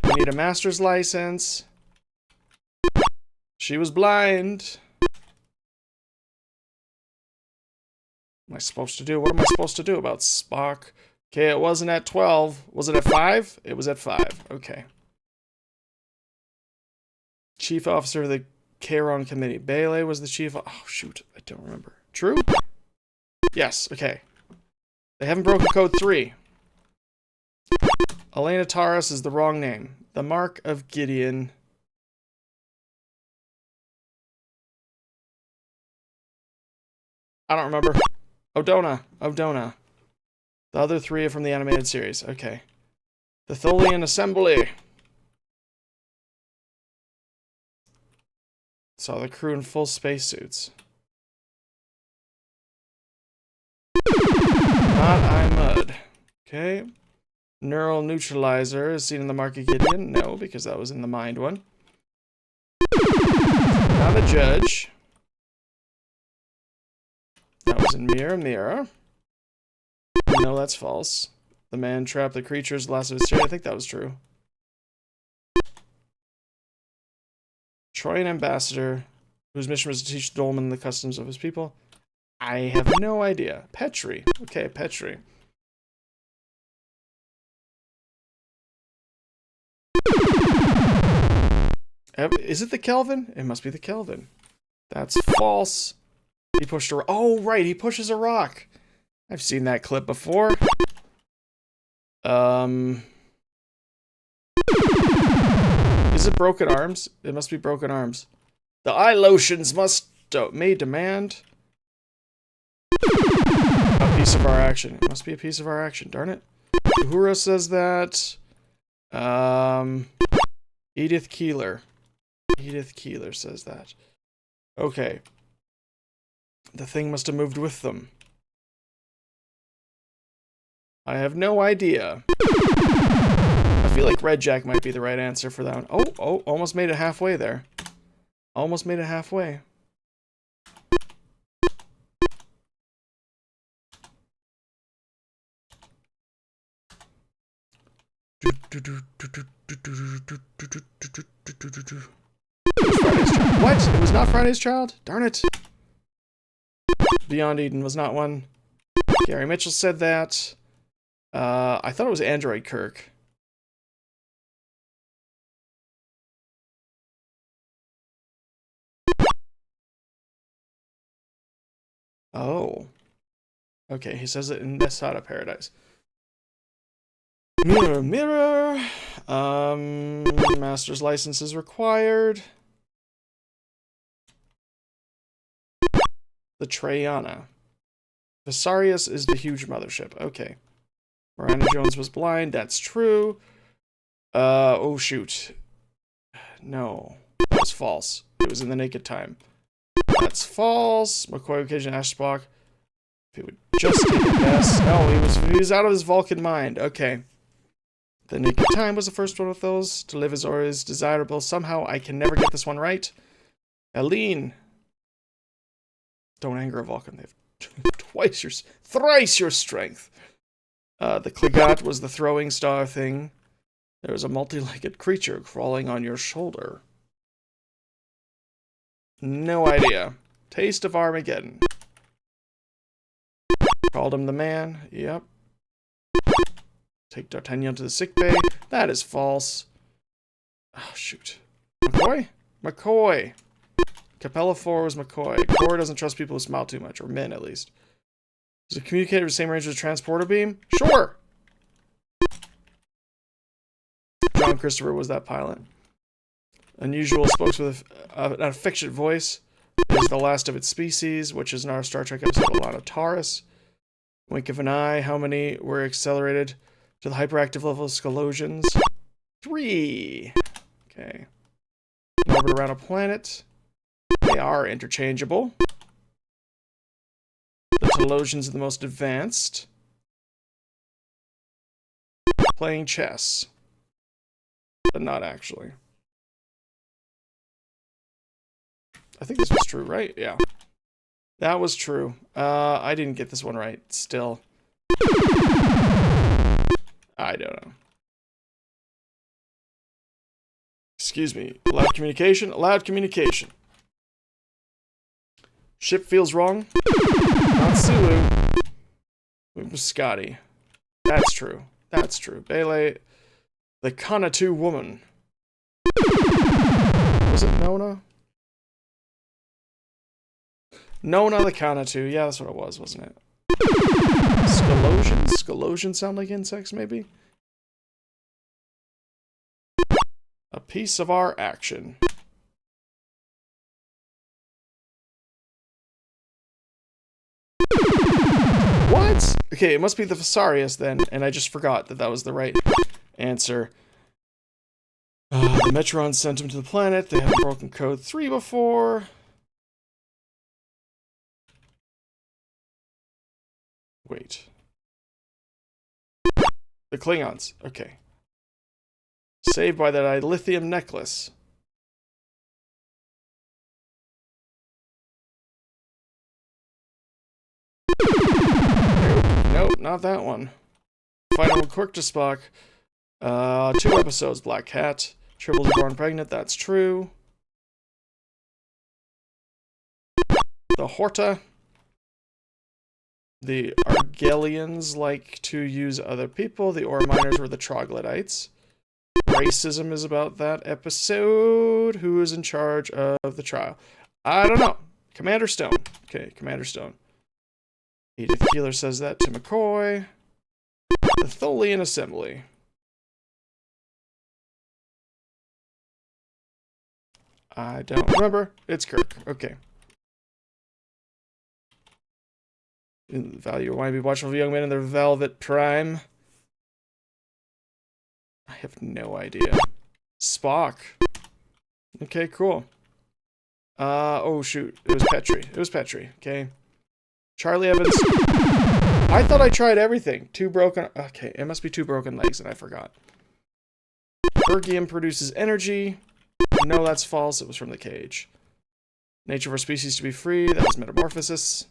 I need a master's license. She was blind. What am I supposed to do? What am I supposed to do about Spock? Okay, it wasn't at 12. Was it at 5? It was at 5. Okay. Chief Officer of the Charon Committee. Bailey was the chief. Oh, shoot. I don't remember. True? Yes, okay. They haven't broken code 3. Elena Taurus is the wrong name. The Mark of Gideon. I don't remember. Odona. Odona. The other 3 are from the animated series. Okay. The Tholian Assembly. Saw the crew in full spacesuits. Not Imud. Okay. Neural neutralizer is seen in the Mark of Gideon. No, because that was in the mind one. Not a judge. That was in Mirror Mirror. No, that's false. The man trapped the creatures last of his series. I think that was true. Troyan ambassador, whose mission was to teach Dolman the customs of his people. I have no idea. Petri. Okay, Petri. Is it the Kelvin? It must be the Kelvin. That's false. He pushed a... Oh, right. He pushes a rock. I've seen that clip before. Is it Broken Arms? It must be Broken Arms. The eye lotions may demand a piece of our action. It must be a piece of our action. Darn it. Uhura says that. Edith Keeler. Edith Keeler says that. Okay. The thing must have moved with them. I have no idea. I feel like Red Jack might be the right answer for that one. Oh, almost made it halfway there. Almost made it halfway. What? It was not Friday's Child? Darn it. Beyond Eden was not one. Gary Mitchell said that. I thought it was Android Kirk. Oh. Okay, he says it in this side of paradise. Mirror, mirror. Master's license is required. The Traiana. Visarius is the huge mothership. Okay. Miranda Jones was blind. That's true. Oh shoot. No. That was false. It was in the naked time. That's false. McCoy occasion asked Spock if he would just take a guess. No, he was out of his Vulcan mind. Okay. The naked time was the first one with those. To live is always desirable. Somehow I can never get this one right. Aline. Don't anger a Vulcan. They have thrice your strength. The Kligat was the throwing star thing. There was a multi-legged creature crawling on your shoulder. No idea. Taste of Armageddon. Called him the man. Yep. Take D'Artagnan to the sickbay. That is false. Oh, shoot. McCoy? McCoy. Capella 4 was McCoy. Core doesn't trust people who smile too much, or men at least. Is a communicator the same range as a transporter beam? Sure! John Christopher was that pilot. Unusual spokes with an affectionate voice. Is the last of its species, which is in our Star Trek episode Alana Taurus. Wink of an eye. How many were accelerated to the hyperactive level of Scalosians? 3. Okay. In orbit around a planet. They are interchangeable. The Telosians are the most advanced. Playing chess. But not actually. I think this was true, right? Yeah. That was true. I didn't get this one right, still. I don't know. Excuse me. Loud communication? Loud communication. Ship feels wrong? Not Sulu. It was Scotty. That's true. That's true. Bailey, the Kanatu woman. Was it Nona? Nona the Kanatu. Yeah, that's what it was, wasn't it? Scalosians? Scalosians sound like insects, maybe? A piece of our action. What? Okay, it must be the Visarius then, and I just forgot that that was the right answer. The Metrons sent him to the planet. They haven't broken code 3 before. Wait. The Klingons. Okay. Saved by that dilithium necklace. Nope, not that one. Final quirk to Spock. 2 episodes. Black Cat. Tribbles are born pregnant. That's true. The Horta. The Argelians like to use other people. The Ore Miners were the Troglodytes. Racism is about that episode. Who is in charge of the trial? I don't know. Commander Stone. Okay, Commander Stone. Edith Keeler says that to McCoy. The Tholian Assembly. I don't remember. It's Kirk. Okay. Value why be watchful of young men in their velvet prime. I have no idea. Spock. Okay, cool. Oh shoot. It was Petrie. It was Petrie. Okay. Charlie Evans. I thought I tried everything. 2 broken. Okay, it must be 2 broken legs, and I forgot. Bergium produces energy. No, that's false. It was from the cage. Nature of our species to be free. That was metamorphosis.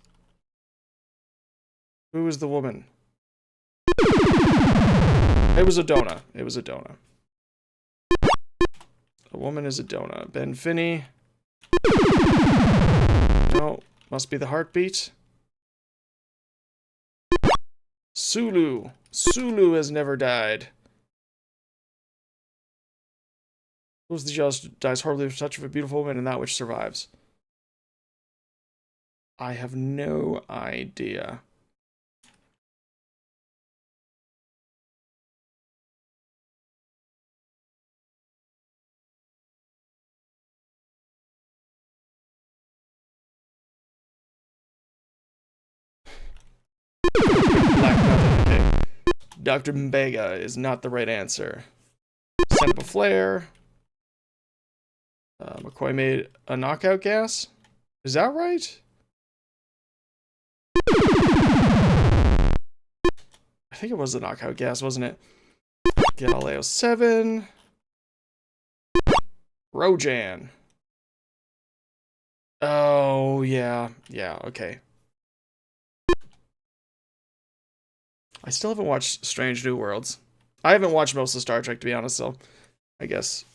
Who was the woman? It was Adona. It was Adona. A woman is Adona. Ben Finney. No, must be the heartbeat. Sulu. Sulu has never died. Who's the jealous dies horribly with the touch of a beautiful woman and that which survives? I have no idea. Black Mountain, okay. Dr. Mbega is not the right answer. Sent up a flare. McCoy made a knockout gas? Is that right? I think it was the knockout gas, wasn't it? Galileo 7. Rojan. Oh, yeah. Yeah, okay. I still haven't watched Strange New Worlds. I haven't watched most of Star Trek, to be honest, so I guess.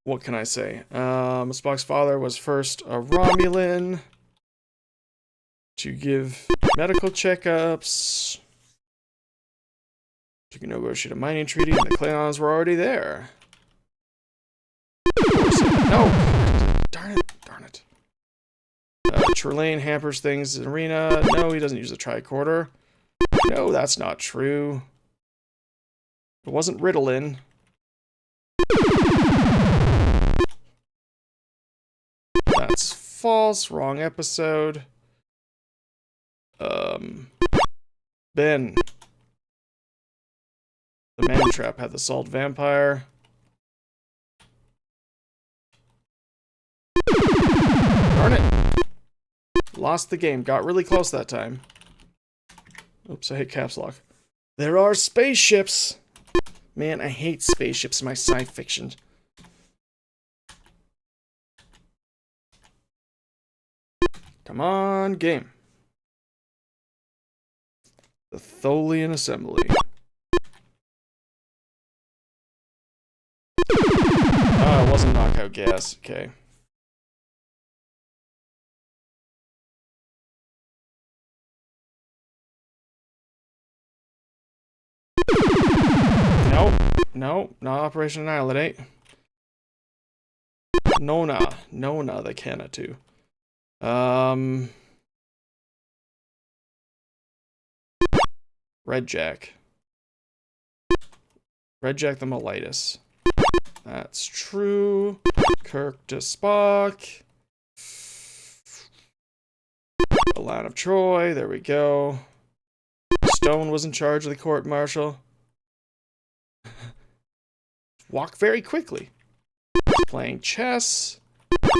What can I say? Spock's father was first a Romulan to give medical checkups, to negotiate a mining treaty, and the Klingons were already there. No! Darn it. Trelane hampers things in Arena. No, he doesn't use a tricorder. No, that's not true. It wasn't Ritalin. That's false. Wrong episode. Ben. The Man Trap had the Salt Vampire. Darn it. Lost the game. Got really close that time. Oops, I hit caps lock. There are spaceships. Man, I hate spaceships in my sci fiction. Come on, game. The Tholian Assembly. Oh, it wasn't knockout gas. Okay. Nope, not Operation Annihilate. Nona, the Canna too. Red Jack the Molitus. That's true. Kirk to Spock. Alan of Troy, there we go. Stone was in charge of the court martial. Walk very quickly. Playing chess.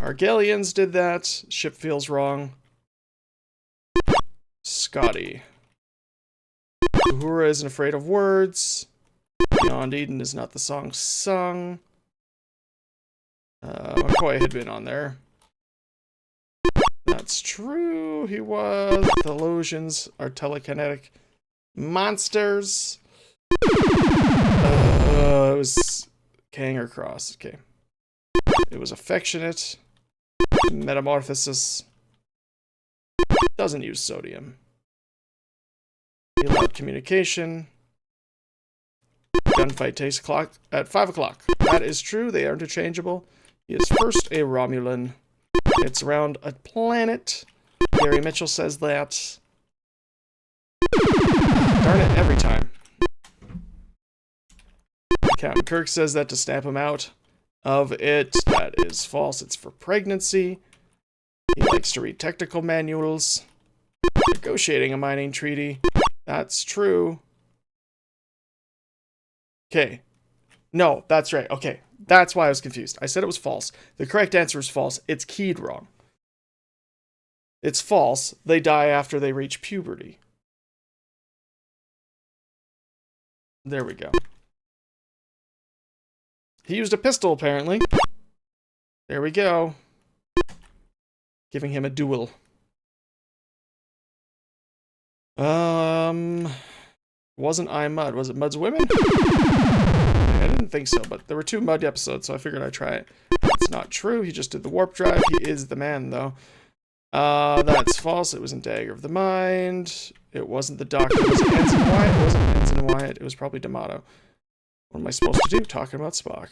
Argelians did that. Ship feels wrong. Scotty. Uhura isn't afraid of words. Beyond Eden is not the song sung. McCoy had been on there. That's true. He was. The Losians are telekinetic monsters. It was Kang or Cross. Okay. It was affectionate. Metamorphosis. Doesn't use sodium. He allowed communication. Gunfight takes clock at 5 o'clock. That is true. They are interchangeable. He is first a Romulan. It's around a planet. Gary Mitchell says that. Darn it, every time. Captain Kirk says that to snap him out of it. That is false. It's for pregnancy. He likes to read technical manuals. Negotiating a mining treaty. That's true. Okay. No, that's right. Okay. That's why I was confused. I said it was false. The correct answer is false. It's keyed wrong. It's false. They die after they reach puberty. There we go. He used a pistol, apparently. There we go. Giving him a duel. Wasn't I Mud? Was it Mud's Women? I didn't think so, but there were 2 Mud episodes, so I figured I'd try it. It's not true. He just did the warp drive. He is the man, though. That's false. It wasn't Dagger of the Mind. It wasn't the Doctor. Was it Ensign Wyatt? It wasn't Ensign Wyatt. It was probably D'Amato. What am I supposed to do? Talking about Spock.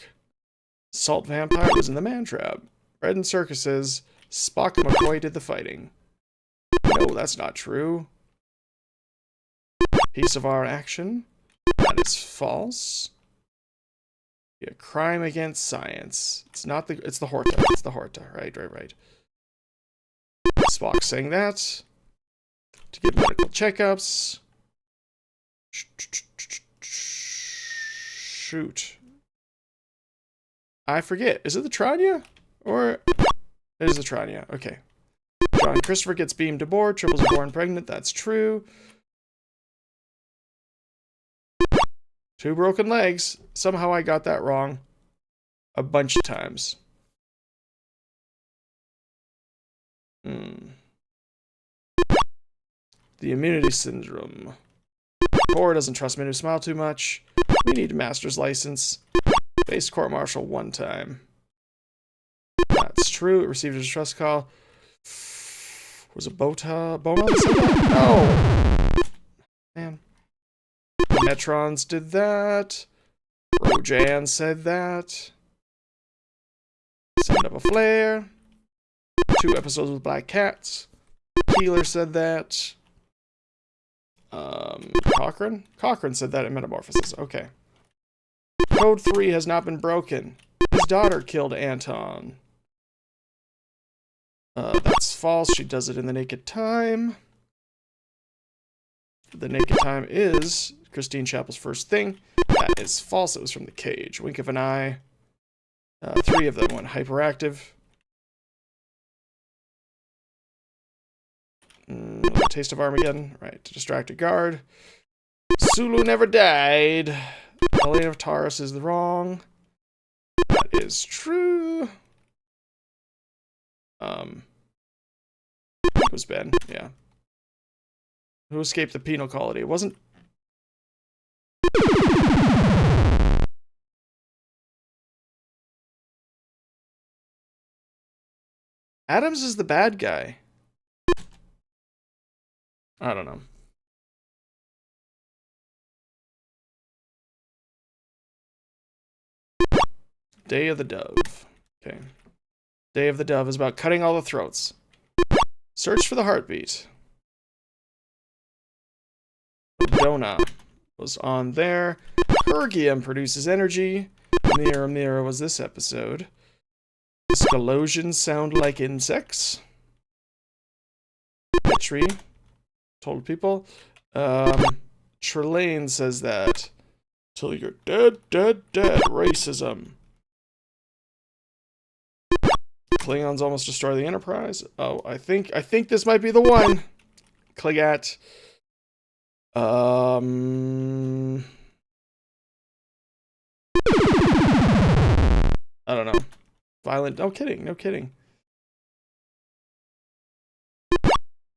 Salt Vampire was in the Man Trap. Bread and Circuses. Spock and McCoy did the fighting. No, that's not true. Piece of our action. That is false. Yeah, crime against science. It's not the. It's the Horta. It's the Horta. Right. Spock saying that to get medical checkups. Shoot. I forget. Is it the Tranya? Or it is the Tranya. Okay. John Christopher gets beamed aboard. Triples are born pregnant. That's true. 2 broken legs. Somehow I got that wrong a bunch of times. The immunity syndrome. Core doesn't trust men who smile too much. We need a master's license. Faced court-martial 1 time. That's true. It received a distress call. Was it Bona that said that? No! Man. The Metrons did that. Rojan said that. Send up a flare. 2 episodes with black cats. Keeler said that. Cochrane said that in Metamorphosis. Okay. Code 3 has not been broken. His daughter killed Anton. That's false. She does it in the Naked Time. The Naked Time is Christine Chappell's first thing. That is false. It was from The Cage. Wink of an eye. 3 of them went hyperactive. Taste of Armageddon. Right. To distract a guard. Sulu never died. Elena of Taurus is wrong. That is true. It was Ben, yeah. Who escaped the penal colony? It wasn't... Adams is the bad guy. I don't know. Day of the Dove. Okay. Day of the Dove is about cutting all the throats. Search for the heartbeat. Dona was on there. Ergium produces energy. Mira was this episode. Scalosians sound like insects. Petrie told people. Trelane says that. Till you're dead. Racism. Klingons almost destroy the Enterprise. Oh, I think this might be the one. Kligat. I don't know. Violent. No kidding.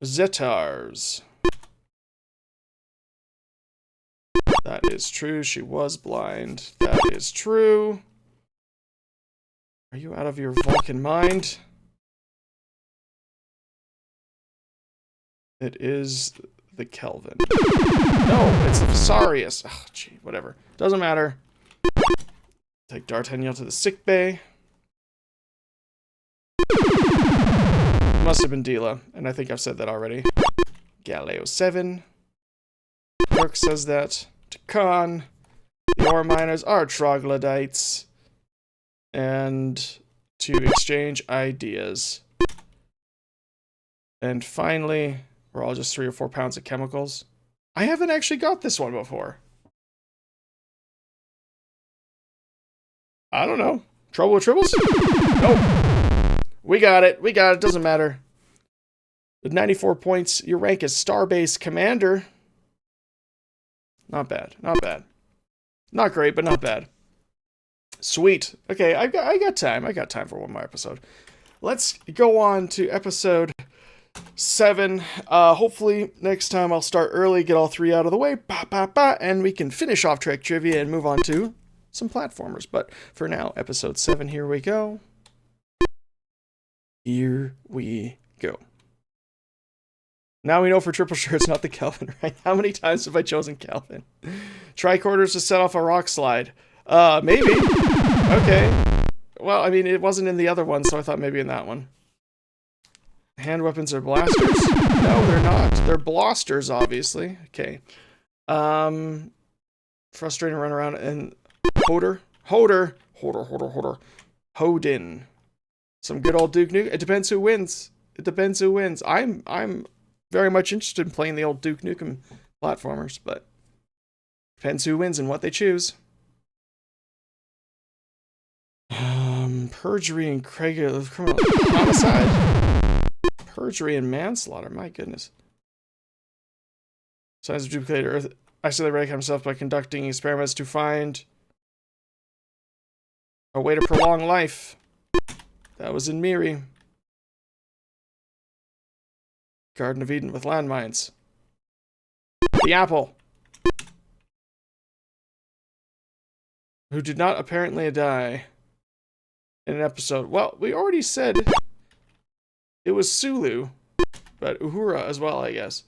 Zetars. That is true. She was blind. That is true. Are you out of your Vulcan mind? It is the Kelvin. No, it's the Visarius. Oh, gee, whatever. Doesn't matter. Take D'Artagnan to the sick bay. Must have been Dila, and I think I've said that already. Galileo 7. Kirk says that to Khan. The ore miners are troglodytes. And to exchange ideas. And finally, we're all just 3 or 4 pounds of chemicals. I haven't actually got this one before. I don't know. Trouble with tribbles? Nope. We got it. Doesn't matter. With 94 points, your rank is Starbase Commander. Not bad. Not great, but not bad. Sweet. Okay, I got time. I got time for one more episode. Let's go on to episode 7. Hopefully next time I'll start early, get all 3 out of the way, and we can finish off Trek Trivia and move on to some platformers. But for now, episode 7, here we go. Now we know for triple sure it's not the Kelvin, right? How many times have I chosen Kelvin? Tricorders to set off a rock slide. Maybe. Okay. Well, I mean, it wasn't in the other one, so I thought maybe in that one. Hand weapons are blasters? No, they're not. They're blasters, obviously. Okay. Frustrating run around and Hoder. Hodin. Some good old Duke Nukem. It depends who wins. It depends who wins. I'm very much interested in playing the old Duke Nukem platformers, but depends who wins and what they choose. Perjury and criminal homicide. Perjury and manslaughter. My goodness. Signs of duplicated Earth. Accidentally wrecked himself by conducting experiments to find a way to prolong life. That was in Miri. Garden of Eden with landmines. The apple. Who did not apparently die in an episode. Well, we already said it was Sulu, but Uhura as well, I guess.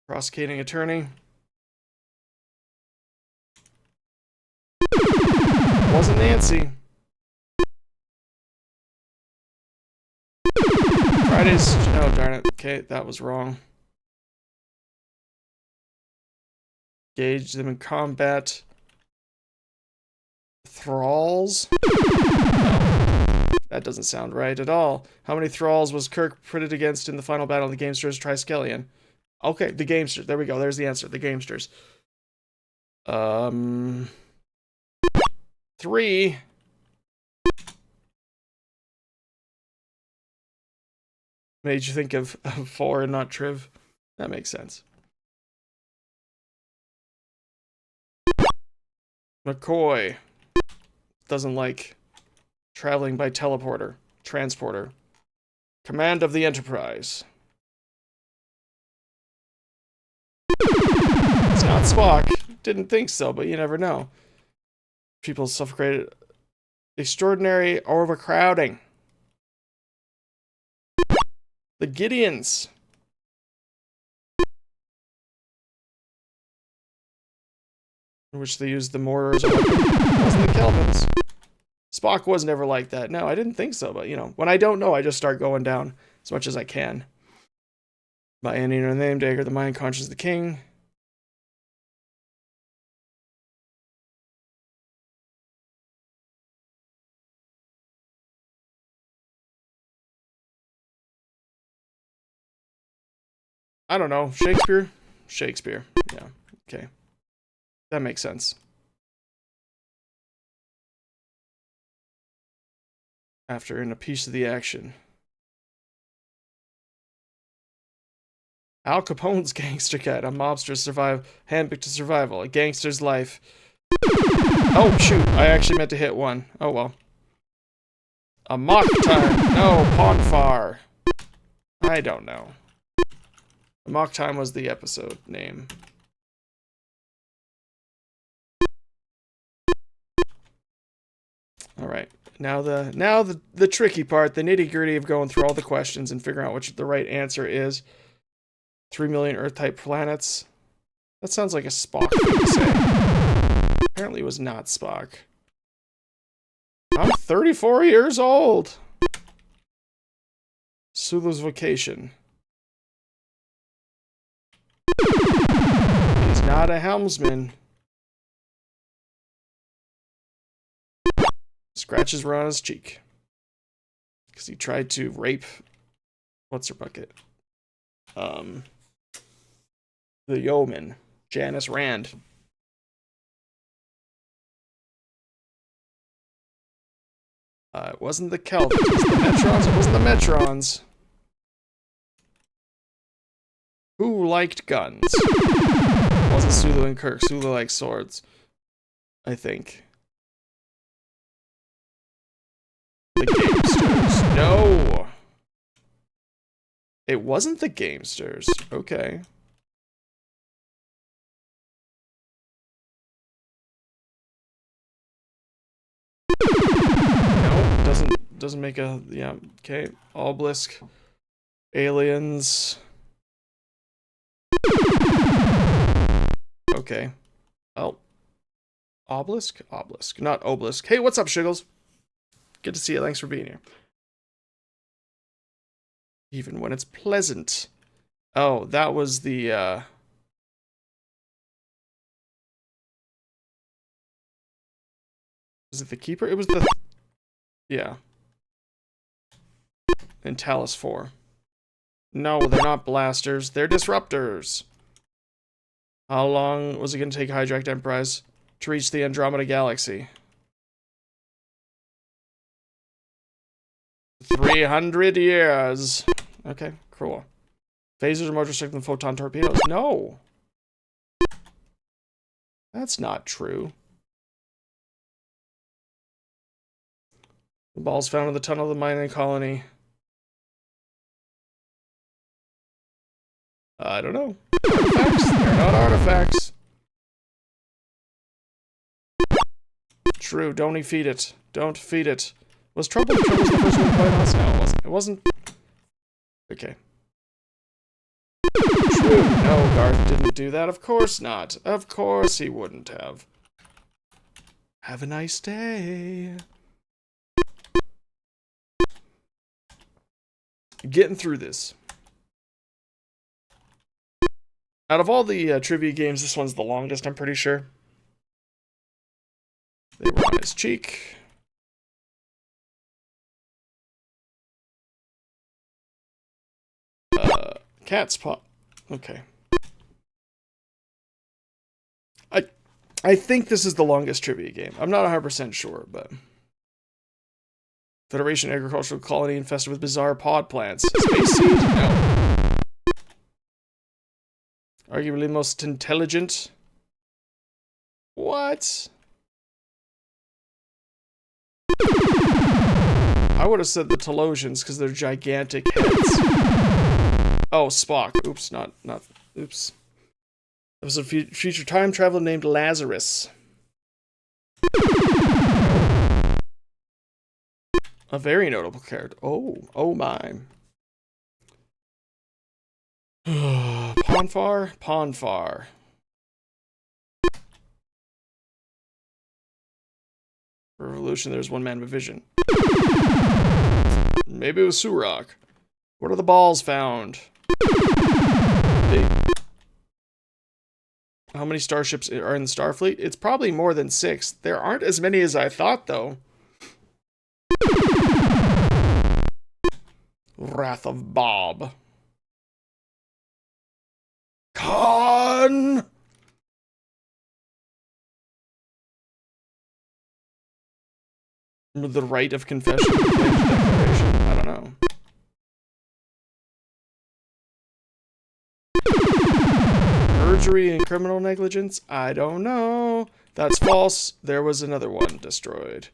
Prosecuting attorney. Wasn't Nancy. Fridays. Oh, darn it. Okay, that was wrong. Engage them in combat. Thralls? No, that doesn't sound right at all. How many thralls was Kirk pitted against in the final battle of the Gamesters Triskelion? Okay, the Gamesters. There we go. There's the answer. The Gamesters. 3. Made you think of 4 and not Triv. That makes sense. McCoy doesn't like traveling by transporter. Command of the Enterprise. It's not Spock. Didn't think so, but you never know. People suffocated. Extraordinary overcrowding. The Gideons. In which they used the mortar as a weapon. It wasn't the Kelvins. Spock was never like that. No, I didn't think so, but you know, when I don't know, I just start going down as much as I can. By ending her name, dagger, the mind conscious of the king. I don't know. Shakespeare? Shakespeare. Yeah. Okay. That makes sense. After in a piece of the action. Al Capone's gangster cat. A mobster's handbook to survival. A gangster's life. Oh, shoot. I actually meant to hit one. Oh, well. A mock time. No, Ponfar. I don't know. Mock Time was the episode name. All right. Now the tricky part, the nitty-gritty of going through all the questions and figuring out which the right answer is. 3 million Earth-type planets. That sounds like a Spock thing to say. Apparently it was not Spock. I'm 34 years old. Sulu's vocation. He's not a helmsman. Scratches were on his cheek. Because he tried to rape... What's her bucket? The yeoman. Janice Rand. It wasn't the Kelvins. It was the Metrons. It wasn't the Metrons. Who liked guns? It wasn't Sulu and Kirk. Sulu liked swords. I think. The Gamesters. No! It wasn't the Gamesters. Okay. No, doesn't make a... Yeah, okay. Obelisk. Aliens. Okay. Oh. Obelisk? Obelisk. Not obelisk. Hey, what's up, Shiggles? Good to see you. Thanks for being here. Even when it's pleasant. Oh, that was the, was it the Keeper? It was the... Yeah. And Talus 4. No, they're not blasters. They're disruptors. How long was it going to take Hijacked Enterprise to reach the Andromeda Galaxy? 300 years. Okay, cool. Phasers are more restricted than photon torpedoes. No. That's not true. The balls found in the tunnel of the mining colony. I don't know. Artifacts? They're not artifacts. True, don't feed it. Don't feed it. Was Trouble the first one to play us? No, it wasn't. It wasn't. Okay. True. No, Garth didn't do that. Of course not. Of course he wouldn't have. Have a nice day. Getting through this. Out of all the trivia games, this one's the longest, I'm pretty sure. They were on his cheek. Cat's paw. Okay. I think this is the longest trivia game. I'm not 100% sure, but... Federation agricultural colony infested with bizarre pod plants. Space seed? No. Arguably most intelligent. What? I would have said the Telosians because they're gigantic heads. Oh, Spock. Oops, not. Oops. There was a future time traveler named Lazarus. A very notable character. Oh my. Ponfar? Ponfar. For Revolution, there's one man with vision. Maybe it was Surok. What are the balls found? How many starships are in the Starfleet? It's probably more than 6. There aren't as many as I thought, though. Wrath of Bob. Khan! The right of confession. Declaration. I don't know. Perjury and criminal negligence? I don't know. That's false. There was another one destroyed.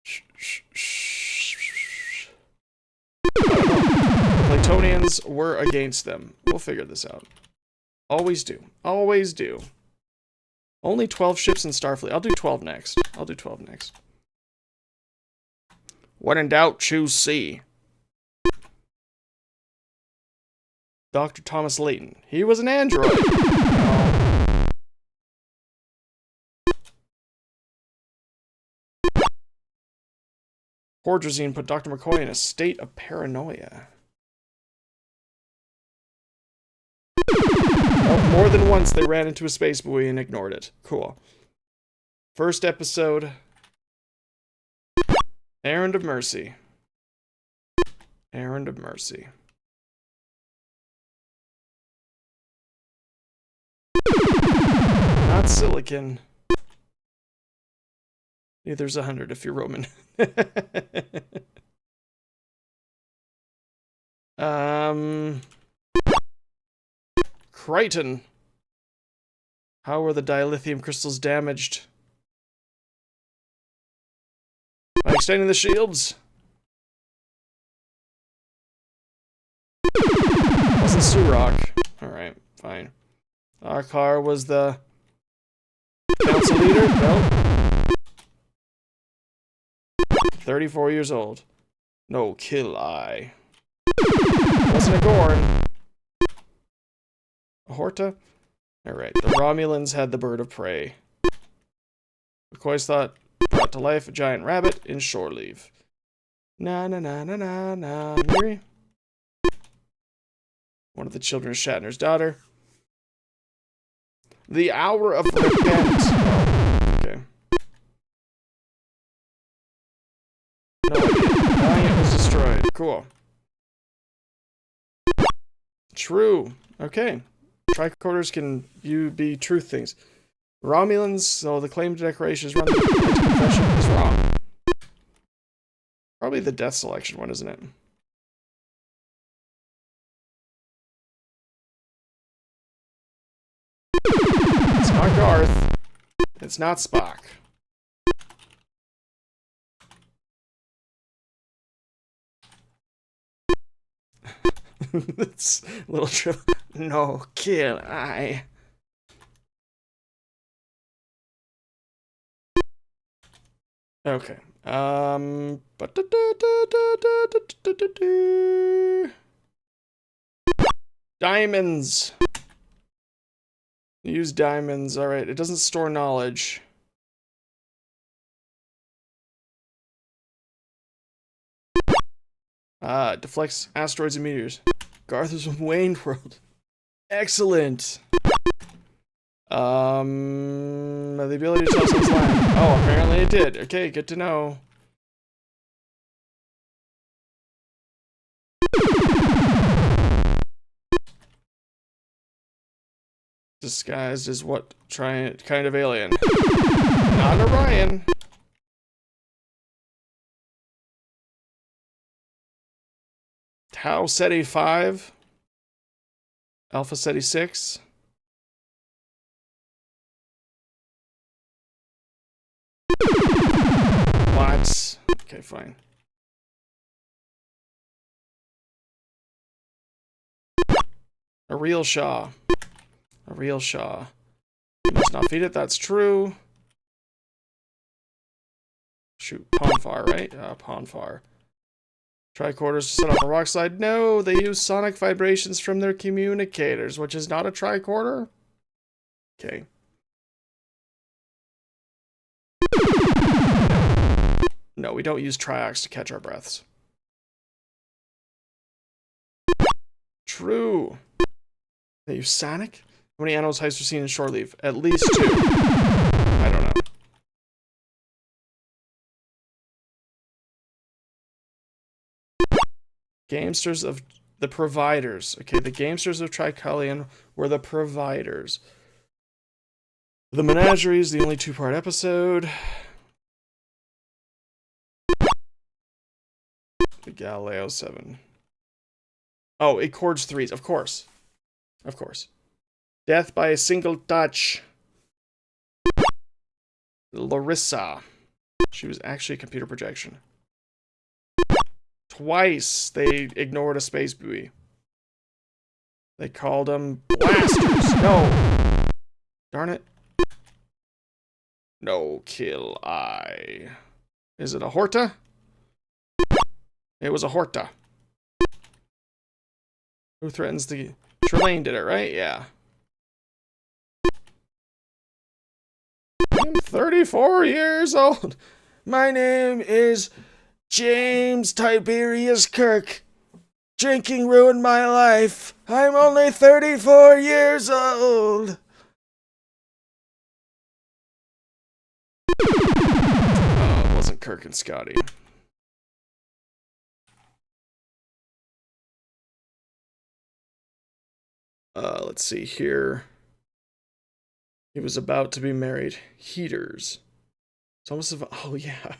I don't know. The Platonians were against them. We'll figure this out. Always do. Always do. Only 12 ships in Starfleet. I'll do 12 next. I'll do 12 next. When in doubt, choose C. Dr. Thomas Layton. He was an android. No. Hordrazine put Dr. McCoy in a state of paranoia. Oh, more than once they ran into a space buoy and ignored it. Cool. First episode. Errand of Mercy. Errand of Mercy. Not silicon. Neither's 100 if you're Roman. Crichton. How were the dilithium crystals damaged? By extending the shields. Wasn't Surok. Alright, fine. Arkar was the council leader? No. 34 years old. No, kill I. Wasn't a Gorn. A Horta? Alright, the Romulans had the bird of prey. McCoy's thought brought to life a giant rabbit in shore leave. Na na na na na na. Miri? One of the children is Shatner's daughter. The Hour of Repent. Oh, okay. No idea. Valiant was destroyed. Cool. True. Okay. Tricorders can be truth things. Romulans, so the claimed declaration is run. The confession is wrong. Probably the death selection one, isn't it? It's not Garth. It's not Spock. It's a little trip. No, kill I. Okay. Diamonds. Use diamonds. All right. It doesn't store knowledge. Deflects asteroids and meteors. Garth is from Wayne World. Excellent. The ability to tell someone's lying. Oh, apparently it did. Okay, good to know. Disguised as what kind of alien? Not Orion. Tau Ceti 5. Alpha Ceti 6. What? Okay, fine. A real Shaw. A real Shaw. You must not feed it, that's true. Shoot, Ponfar, right? Ponfar. Tricorders to set off a rock slide. No, they use sonic vibrations from their communicators, which is not a tricorder. Okay. No, we don't use triox to catch our breaths. True. They use sonic? How many animals heists are seen in shore leave? At least 2. I don't know. Gamesters of the providers. Okay, the gamesters of Tricalion were the providers. The Menagerie is the only 2-part episode. The Galileo 7. Oh, it chords 3s. Of course. Of course. Death by a single touch. Larissa. She was actually a computer projection. Twice they ignored a space buoy. They called them blasters. No. Darn it. No, kill I. Is it a Horta? It was a Horta. Who threatens the... Trelane did it, right? Yeah. I'm 34 years old. My name is James Tiberius Kirk. Drinking ruined my life. I'm only 34 years old. Oh, it wasn't Kirk and Scotty. Let's see here. He was about to be married. Heaters. It's almost oh yeah.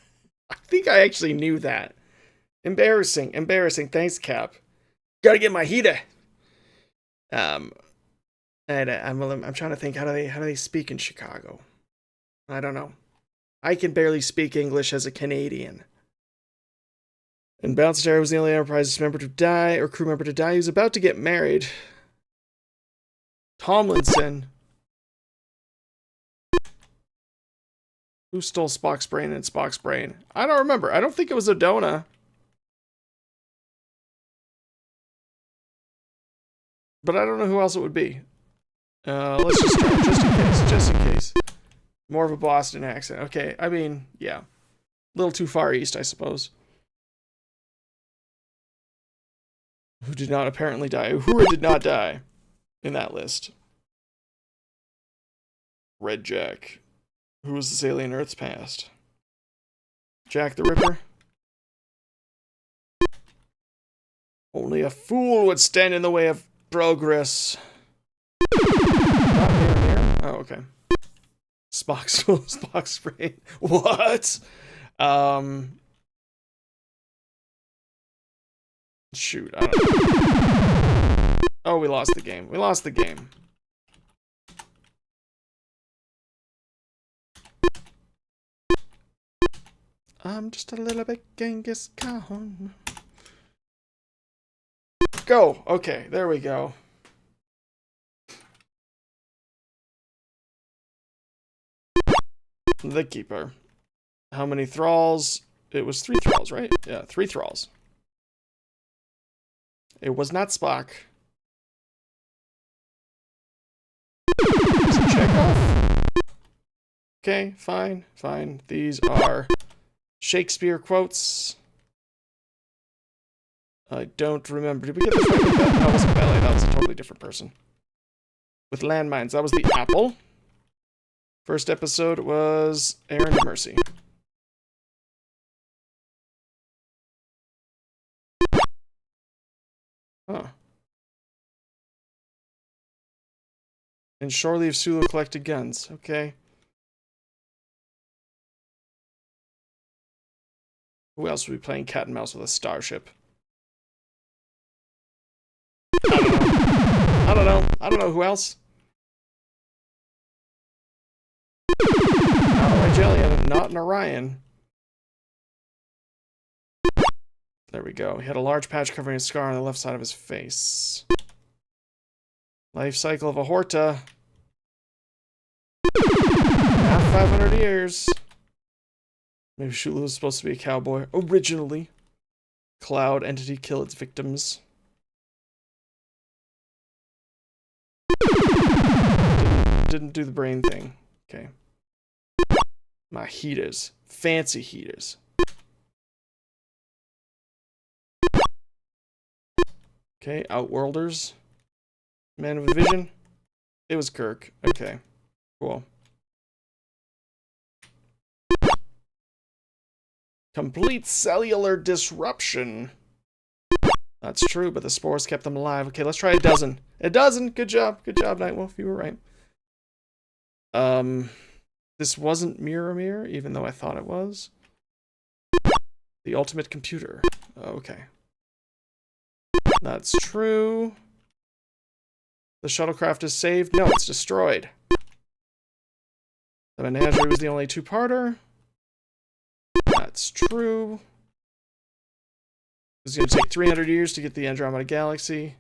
I think I actually knew that. Embarrassing. Embarrassing. Thanks, Cap. Gotta get my heater. And I'm trying to think, how do they speak in Chicago? I don't know. I can barely speak English as a Canadian. And Bounced Air was the only Enterprise member to die, or crew member to die. He was about to get married. Tomlinson. Who stole Spock's brain and Spock's brain? I don't remember. I don't think it was Odona. But I don't know who else it would be. Let's just try, just in case. More of a Boston accent. Okay, I mean, yeah. A little too far east, I suppose. Who did not apparently die? Who did not die in that list? Red Jack. Who was this alien Earth's past? Jack the Ripper? Only a fool would stand in the way of progress. Not mirror. Oh, okay. Spock's brain. What? Shoot, I don't know. Oh, we lost the game. We lost the game. I'm just a little bit Genghis Khan. Go! Okay, there we go. The Keeper. How many thralls? It was 3 thralls, right? Yeah, 3 thralls. It was not Spock. Is it Chekhov? Okay, fine, fine. These are Shakespeare quotes. I don't remember. Did we get this right with that? That wasn't Ballet. That was a totally different person. With landmines. That was the Apple. First episode was Aaron to Mercy. Huh. And Shore Leave Sulu collected guns. Okay. Who else would be playing cat and mouse with a starship? I don't know. I don't know who else. Not a Rigelian, not an Orion. There we go. He had a large patch covering a scar on the left side of his face. Life cycle of a Horta. Not 500 years. Maybe Shulu was supposed to be a cowboy. Originally. Cloud entity kill its victims. Didn't do the brain thing. Okay. My heaters. Fancy heaters. Okay, Outworlders. Man of Vision. It was Kirk. Okay. Cool. Complete cellular disruption. That's true, but the spores kept them alive. Okay, let's try a dozen. A dozen! Good job. Good job, Nightwolf. You were right. This wasn't Mirror, even though I thought it was. The ultimate computer. Okay. That's true. The shuttlecraft is saved. No, it's destroyed. The Menagerie was the only 2-parter. That's true. It's going to take 300 years to get the Andromeda Galaxy.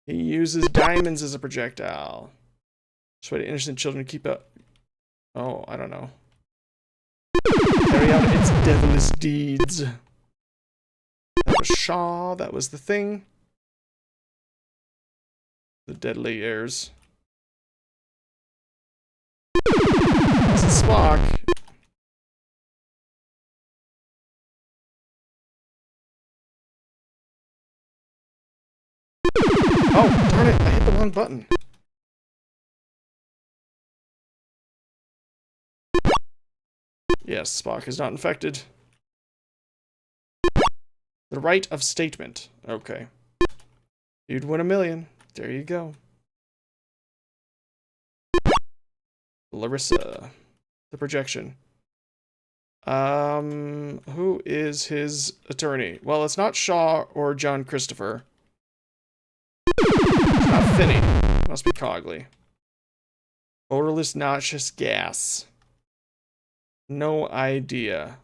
He uses diamonds as a projectile. Persuade innocent children to keep up. Oh, I don't know. Carry out its devilish deeds. That was Shaw. That was the thing. The deadly heirs. That's Spock. Oh, darn it. I hit the wrong button. Yes, Spock is not infected. The right of statement. Okay. You'd win $1 million. There you go. Larissa. The projection. Who is his attorney? Well, it's not Shaw or John Christopher. It's not Finney. It must be Cogley. Odorless noxious gas. No idea.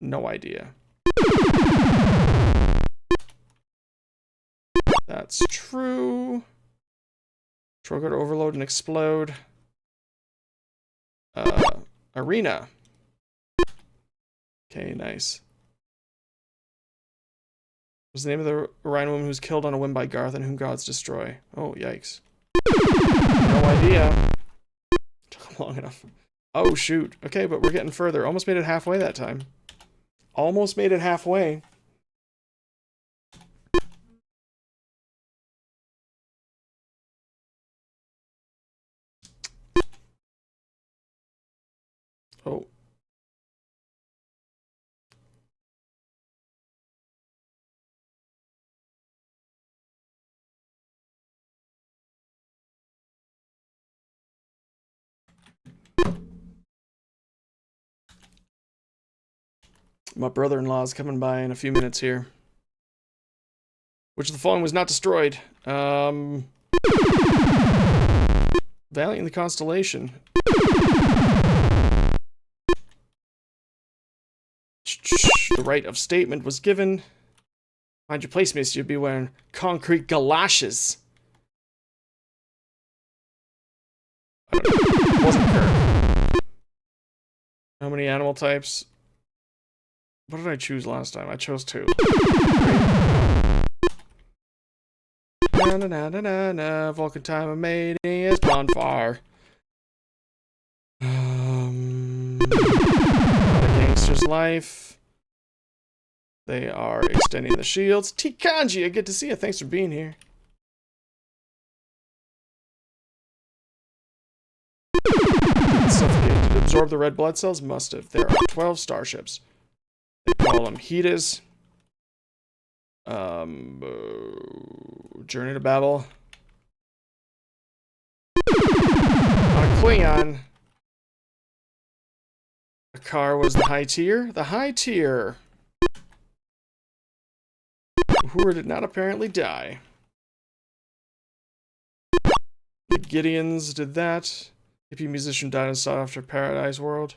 No idea. That's true. Trigger to overload and explode. Arena. Okay, nice. What's the name of the Orion woman who's killed on a whim by Garth and whom gods destroy? Oh, yikes. No idea. Took long enough. Oh, shoot. Okay, but we're getting further. Almost made it halfway that time. almost made it halfway. Oh. My brother-in-law is coming by in a few minutes here. Which of the following was not destroyed? Valiant in the Constellation. The right of statement was given. Find your place, miss. You'd be wearing concrete galoshes. I don't know. It wasn't Kirk. How many animal types? What did I choose last time? I chose 2. Na na na na na na. Vulcan time of mating is bonfire. Not a gangster's life. They are extending the shields. Tikanji, I get to see you. Thanks for being here. Suffocated. Did it absorb the red blood cells? Must have. There are 12 starships. They call them Heatus. Journey to Babel. On Klingon. The car was the high tier. The high tier. Uhura did not apparently die. The Gideons did that. Hippie musician died and sought after Paradise World.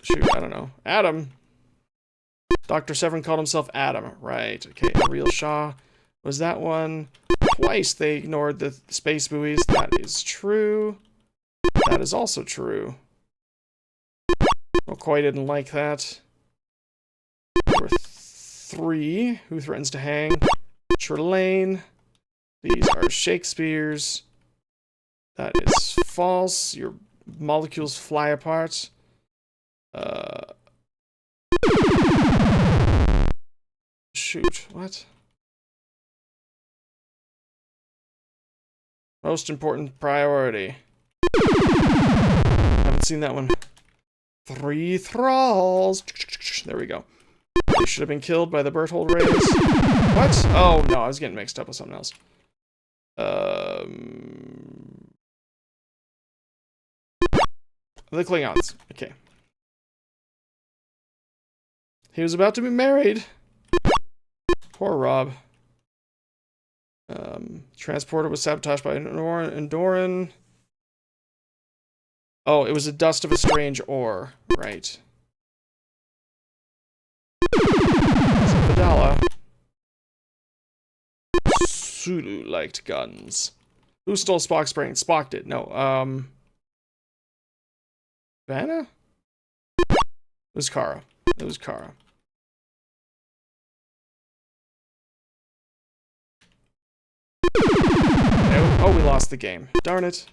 Shoot, I don't know. Adam. Dr. Severin called himself Adam. Right. Okay, a real Shaw was that one. Twice they ignored the space buoys. That is true. That is also true. McCoy didn't like that. There were 3. Who threatens to hang? Trelane. These are Shakespeare's. That is false. Your molecules fly apart. Shoot, what? Most important priority. Haven't seen that one. 3 thralls. There we go. They should have been killed by the Berthold rays. What? Oh, no, I was getting mixed up with something else. The Klingons. Okay. He was about to be married. Poor Rob. Transporter was sabotaged by Endoran. Oh, it was a dust of a strange ore. Right. Vidala. Sulu liked guns. Who stole Spock's brain? Spock did. No, Vanna? It was Kara. It was Kara. Oh, we lost the game. Darn it.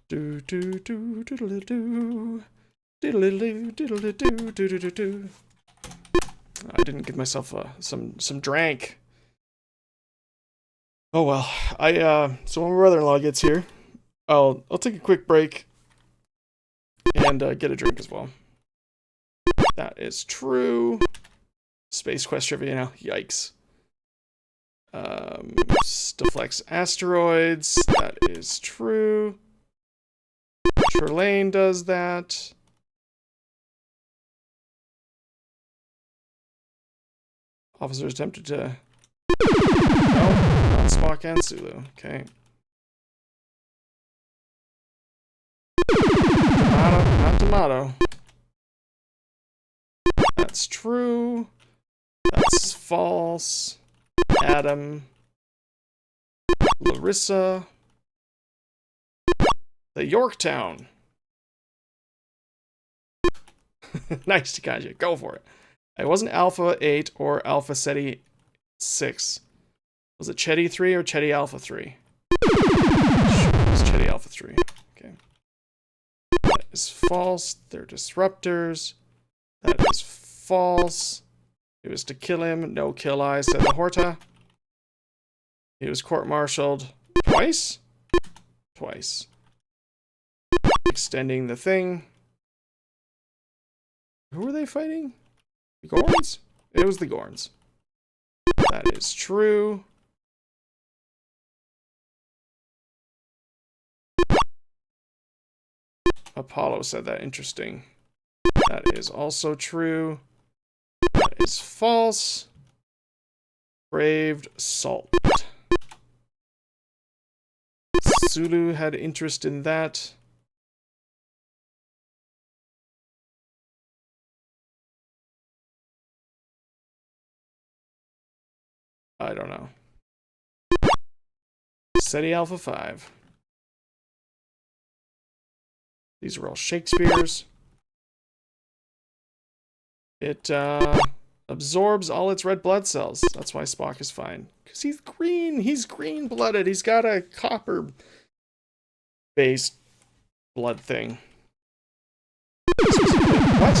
Do do do diddle do diddle do diddle do diddle do. I didn't give myself some drank. Oh well. So when my brother-in-law gets here, I'll take a quick break and get a drink as well. That is true. Space Quest trivia now. Yikes. Deflects asteroids. That is true. Trelane does that. Officers attempted to... No, not Spock and Sulu. Okay. Tomato, not tomato. That's true. That's false. Adam. Larissa. The Yorktown. Nice, Takaji. Go for it. It wasn't Alpha 8 or Alpha Ceti 6. Was it Chetty 3 or Chetty Alpha 3? Sure, it was Chetty Alpha 3. Okay. That is false. They're disruptors. That is false. It was to kill him. No kill I, said the Horta. He was court-martialed twice? Twice. Extending the thing. Who were they fighting? The Gorns? It was the Gorns. That is true. Apollo said that. Interesting. That is also true. That is false. Braved salt. Sulu had interest in that. I don't know. SETI Alpha 5. These are all Shakespeare's. It absorbs all its red blood cells. That's why Spock is fine. Because he's green. He's green-blooded. He's got a copper-based blood thing. What?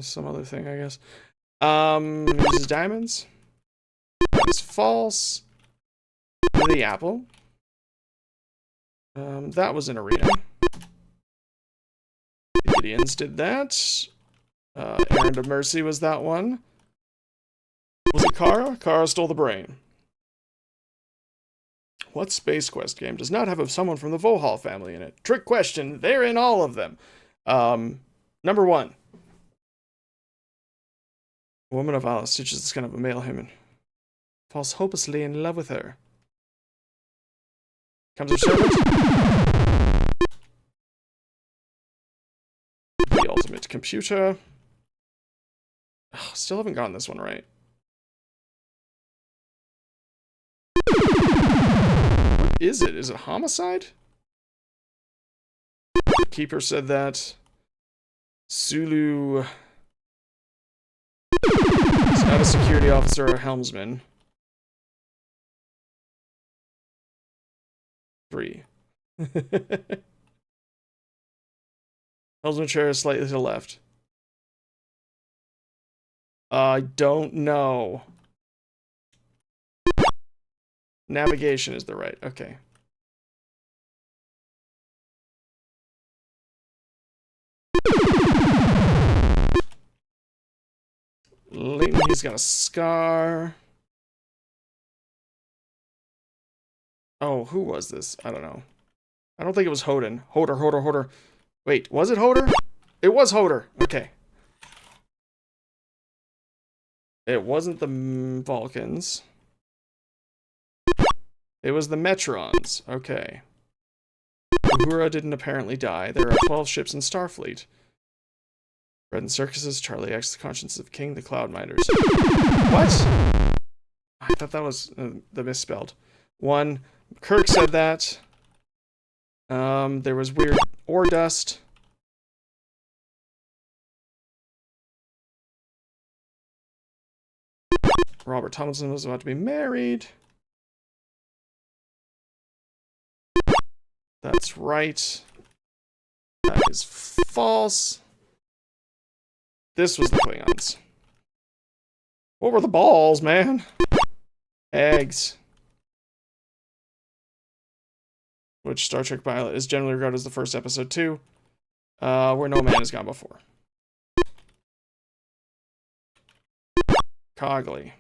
Some other thing, I guess. Uses diamonds. That is false. The apple. That was an arena. The Gideons did that. Errand of Mercy was that one. Was it Kara? Kara stole the brain. What Space Quest game does not have someone from the Vohal family in it? Trick question. They're in all of them. Number 1. A woman of Allah stitches the skin of a male human. Falls hopelessly in love with her. Comes her servant. The ultimate computer. Oh, still haven't gotten this one right. What is it? Is it homicide? The keeper said that. Sulu. He's not a security officer or a helmsman. 3. Helmsman chair is slightly to the left. I don't know. Navigation is the right. Okay. Leighton, he's got a scar. Oh, who was this? I don't know. I don't think it was Hoden. Hoder. Wait, was it Hoder? It was Hoder. Okay. It wasn't the Vulcans. It was the Metrons. Okay. Uhura didn't apparently die. There are 12 ships in Starfleet. Bread and Circuses, Charlie X, the Conscience of King, the Cloud Miners. What? I thought that was the misspelled. 1. Kirk said that. There was weird ore dust. Robert Tomlinson was about to be married. That's right. That is false. This was the Klingons. What were the balls, man? Eggs. Which Star Trek pilot is generally regarded as the first episode 2. Where no man has gone before. Cogley.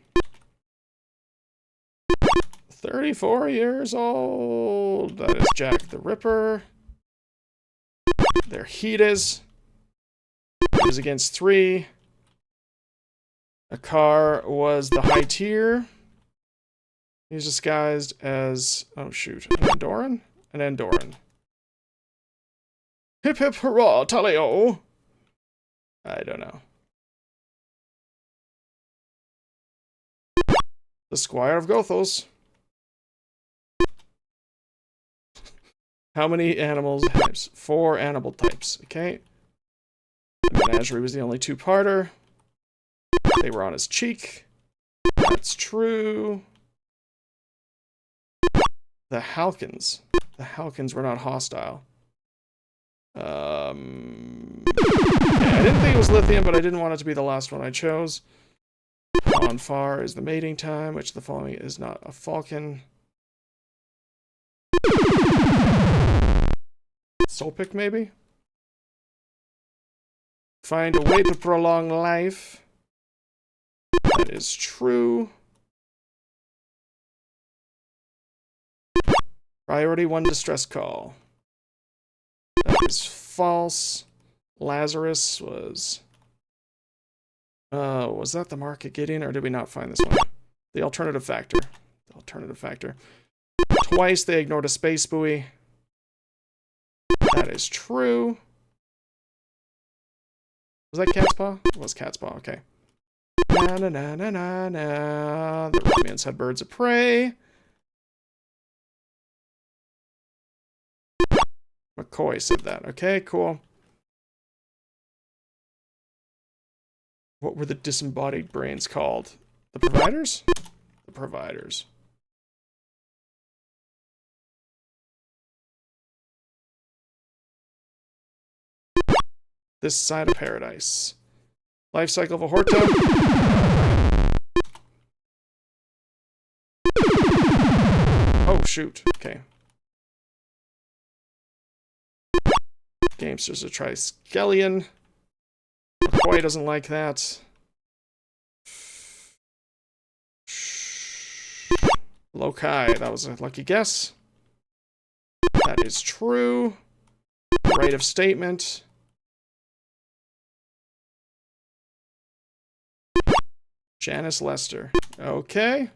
34 years old. That is Jack the Ripper. There Heat is. He was against 3. A car was the High Tier. He's disguised as, oh shoot, an Andoran? An Andoran. Hip hip hurrah, tally-o! I don't know. The Squire of Gothos. How many animals types? 4 animal types, okay? The Menagerie was the only 2-parter. They were on his cheek. That's true. The Halkins. The Halkins were not hostile. Yeah, I didn't think it was lithium, but I didn't want it to be the last one I chose. On far is the mating time, which the following is not a falcon. Solpic, maybe? Find a way to prolong life. That is true. Priority 1 distress call. That is false. Lazarus was... was that the market Gideon, or did we not find this one? The alternative factor. The alternative factor. Twice they ignored a space buoy. That is true. Was that Cat's Paw? It was Cat's Paw, okay. Na na na na na na. The Romans had birds of prey. McCoy said that. Okay, cool. What were the disembodied brains called? The providers? The providers. This side of paradise. Life cycle of a Horta. Oh, shoot. Okay. Gamesters a Triskelion. McCoy doesn't like that. Loci, that was a lucky guess. That is true. Right of statement. Janice Lester. Okay.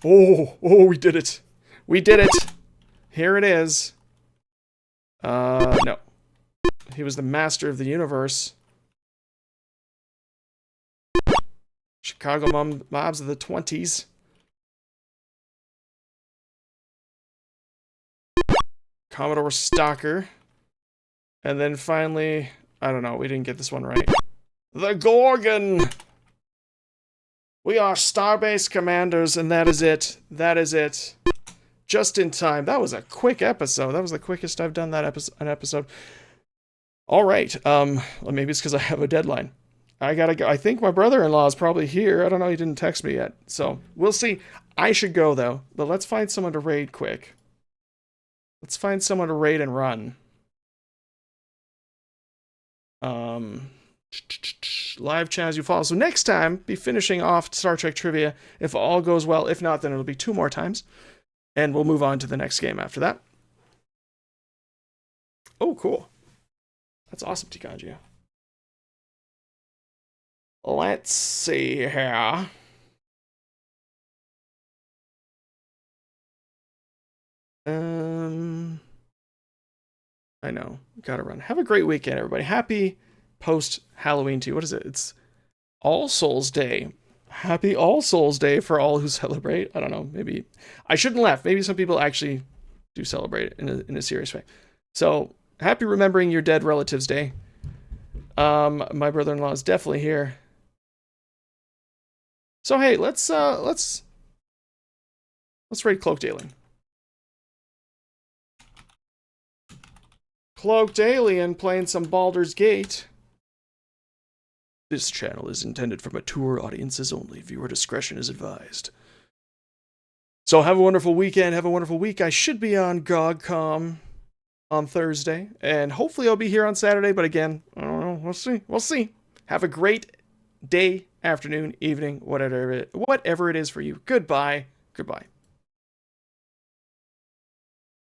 Oh, we did it. We did it. Here it is. No. He was the master of the universe. Chicago mobs of the 20s. Commodore Stalker. And then finally, I don't know, we didn't get this one right. The Gorgon! We are Starbase Commanders, and that is it. That is it. Just in time. That was a quick episode. That was the quickest I've done an episode. All right. Well, maybe it's because I have a deadline. I gotta go. I think my brother-in-law is probably here. I don't know. He didn't text me yet. So we'll see. I should go, though. But let's find someone to raid quick. Let's find someone to raid and run. Live chat as you follow. So next time, be finishing off Star Trek trivia. If all goes well. If not, then it'll be 2 more times. And we'll move on to the next game after that. Oh, cool. That's awesome, Tikanji. Let's see here. I know. Gotta run. Have a great weekend, everybody. Happy post-Halloween to you. What is it? It's All Souls Day. Happy All Souls Day for all who celebrate. I don't know. Maybe I shouldn't laugh. Maybe some people actually do celebrate it in a serious way. So happy remembering your dead relatives' day. My brother-in-law is definitely here. So hey, let's raid Cloaked Alien. Cloaked Alien playing some Baldur's Gate. This channel is intended for mature audiences only. Viewer discretion is advised. So have a wonderful weekend. Have a wonderful week. I should be on GOGCOM on Thursday. And hopefully I'll be here on Saturday. But again, I don't know. We'll see. We'll see. Have a great day, afternoon, evening, whatever it is for you. Goodbye. Goodbye.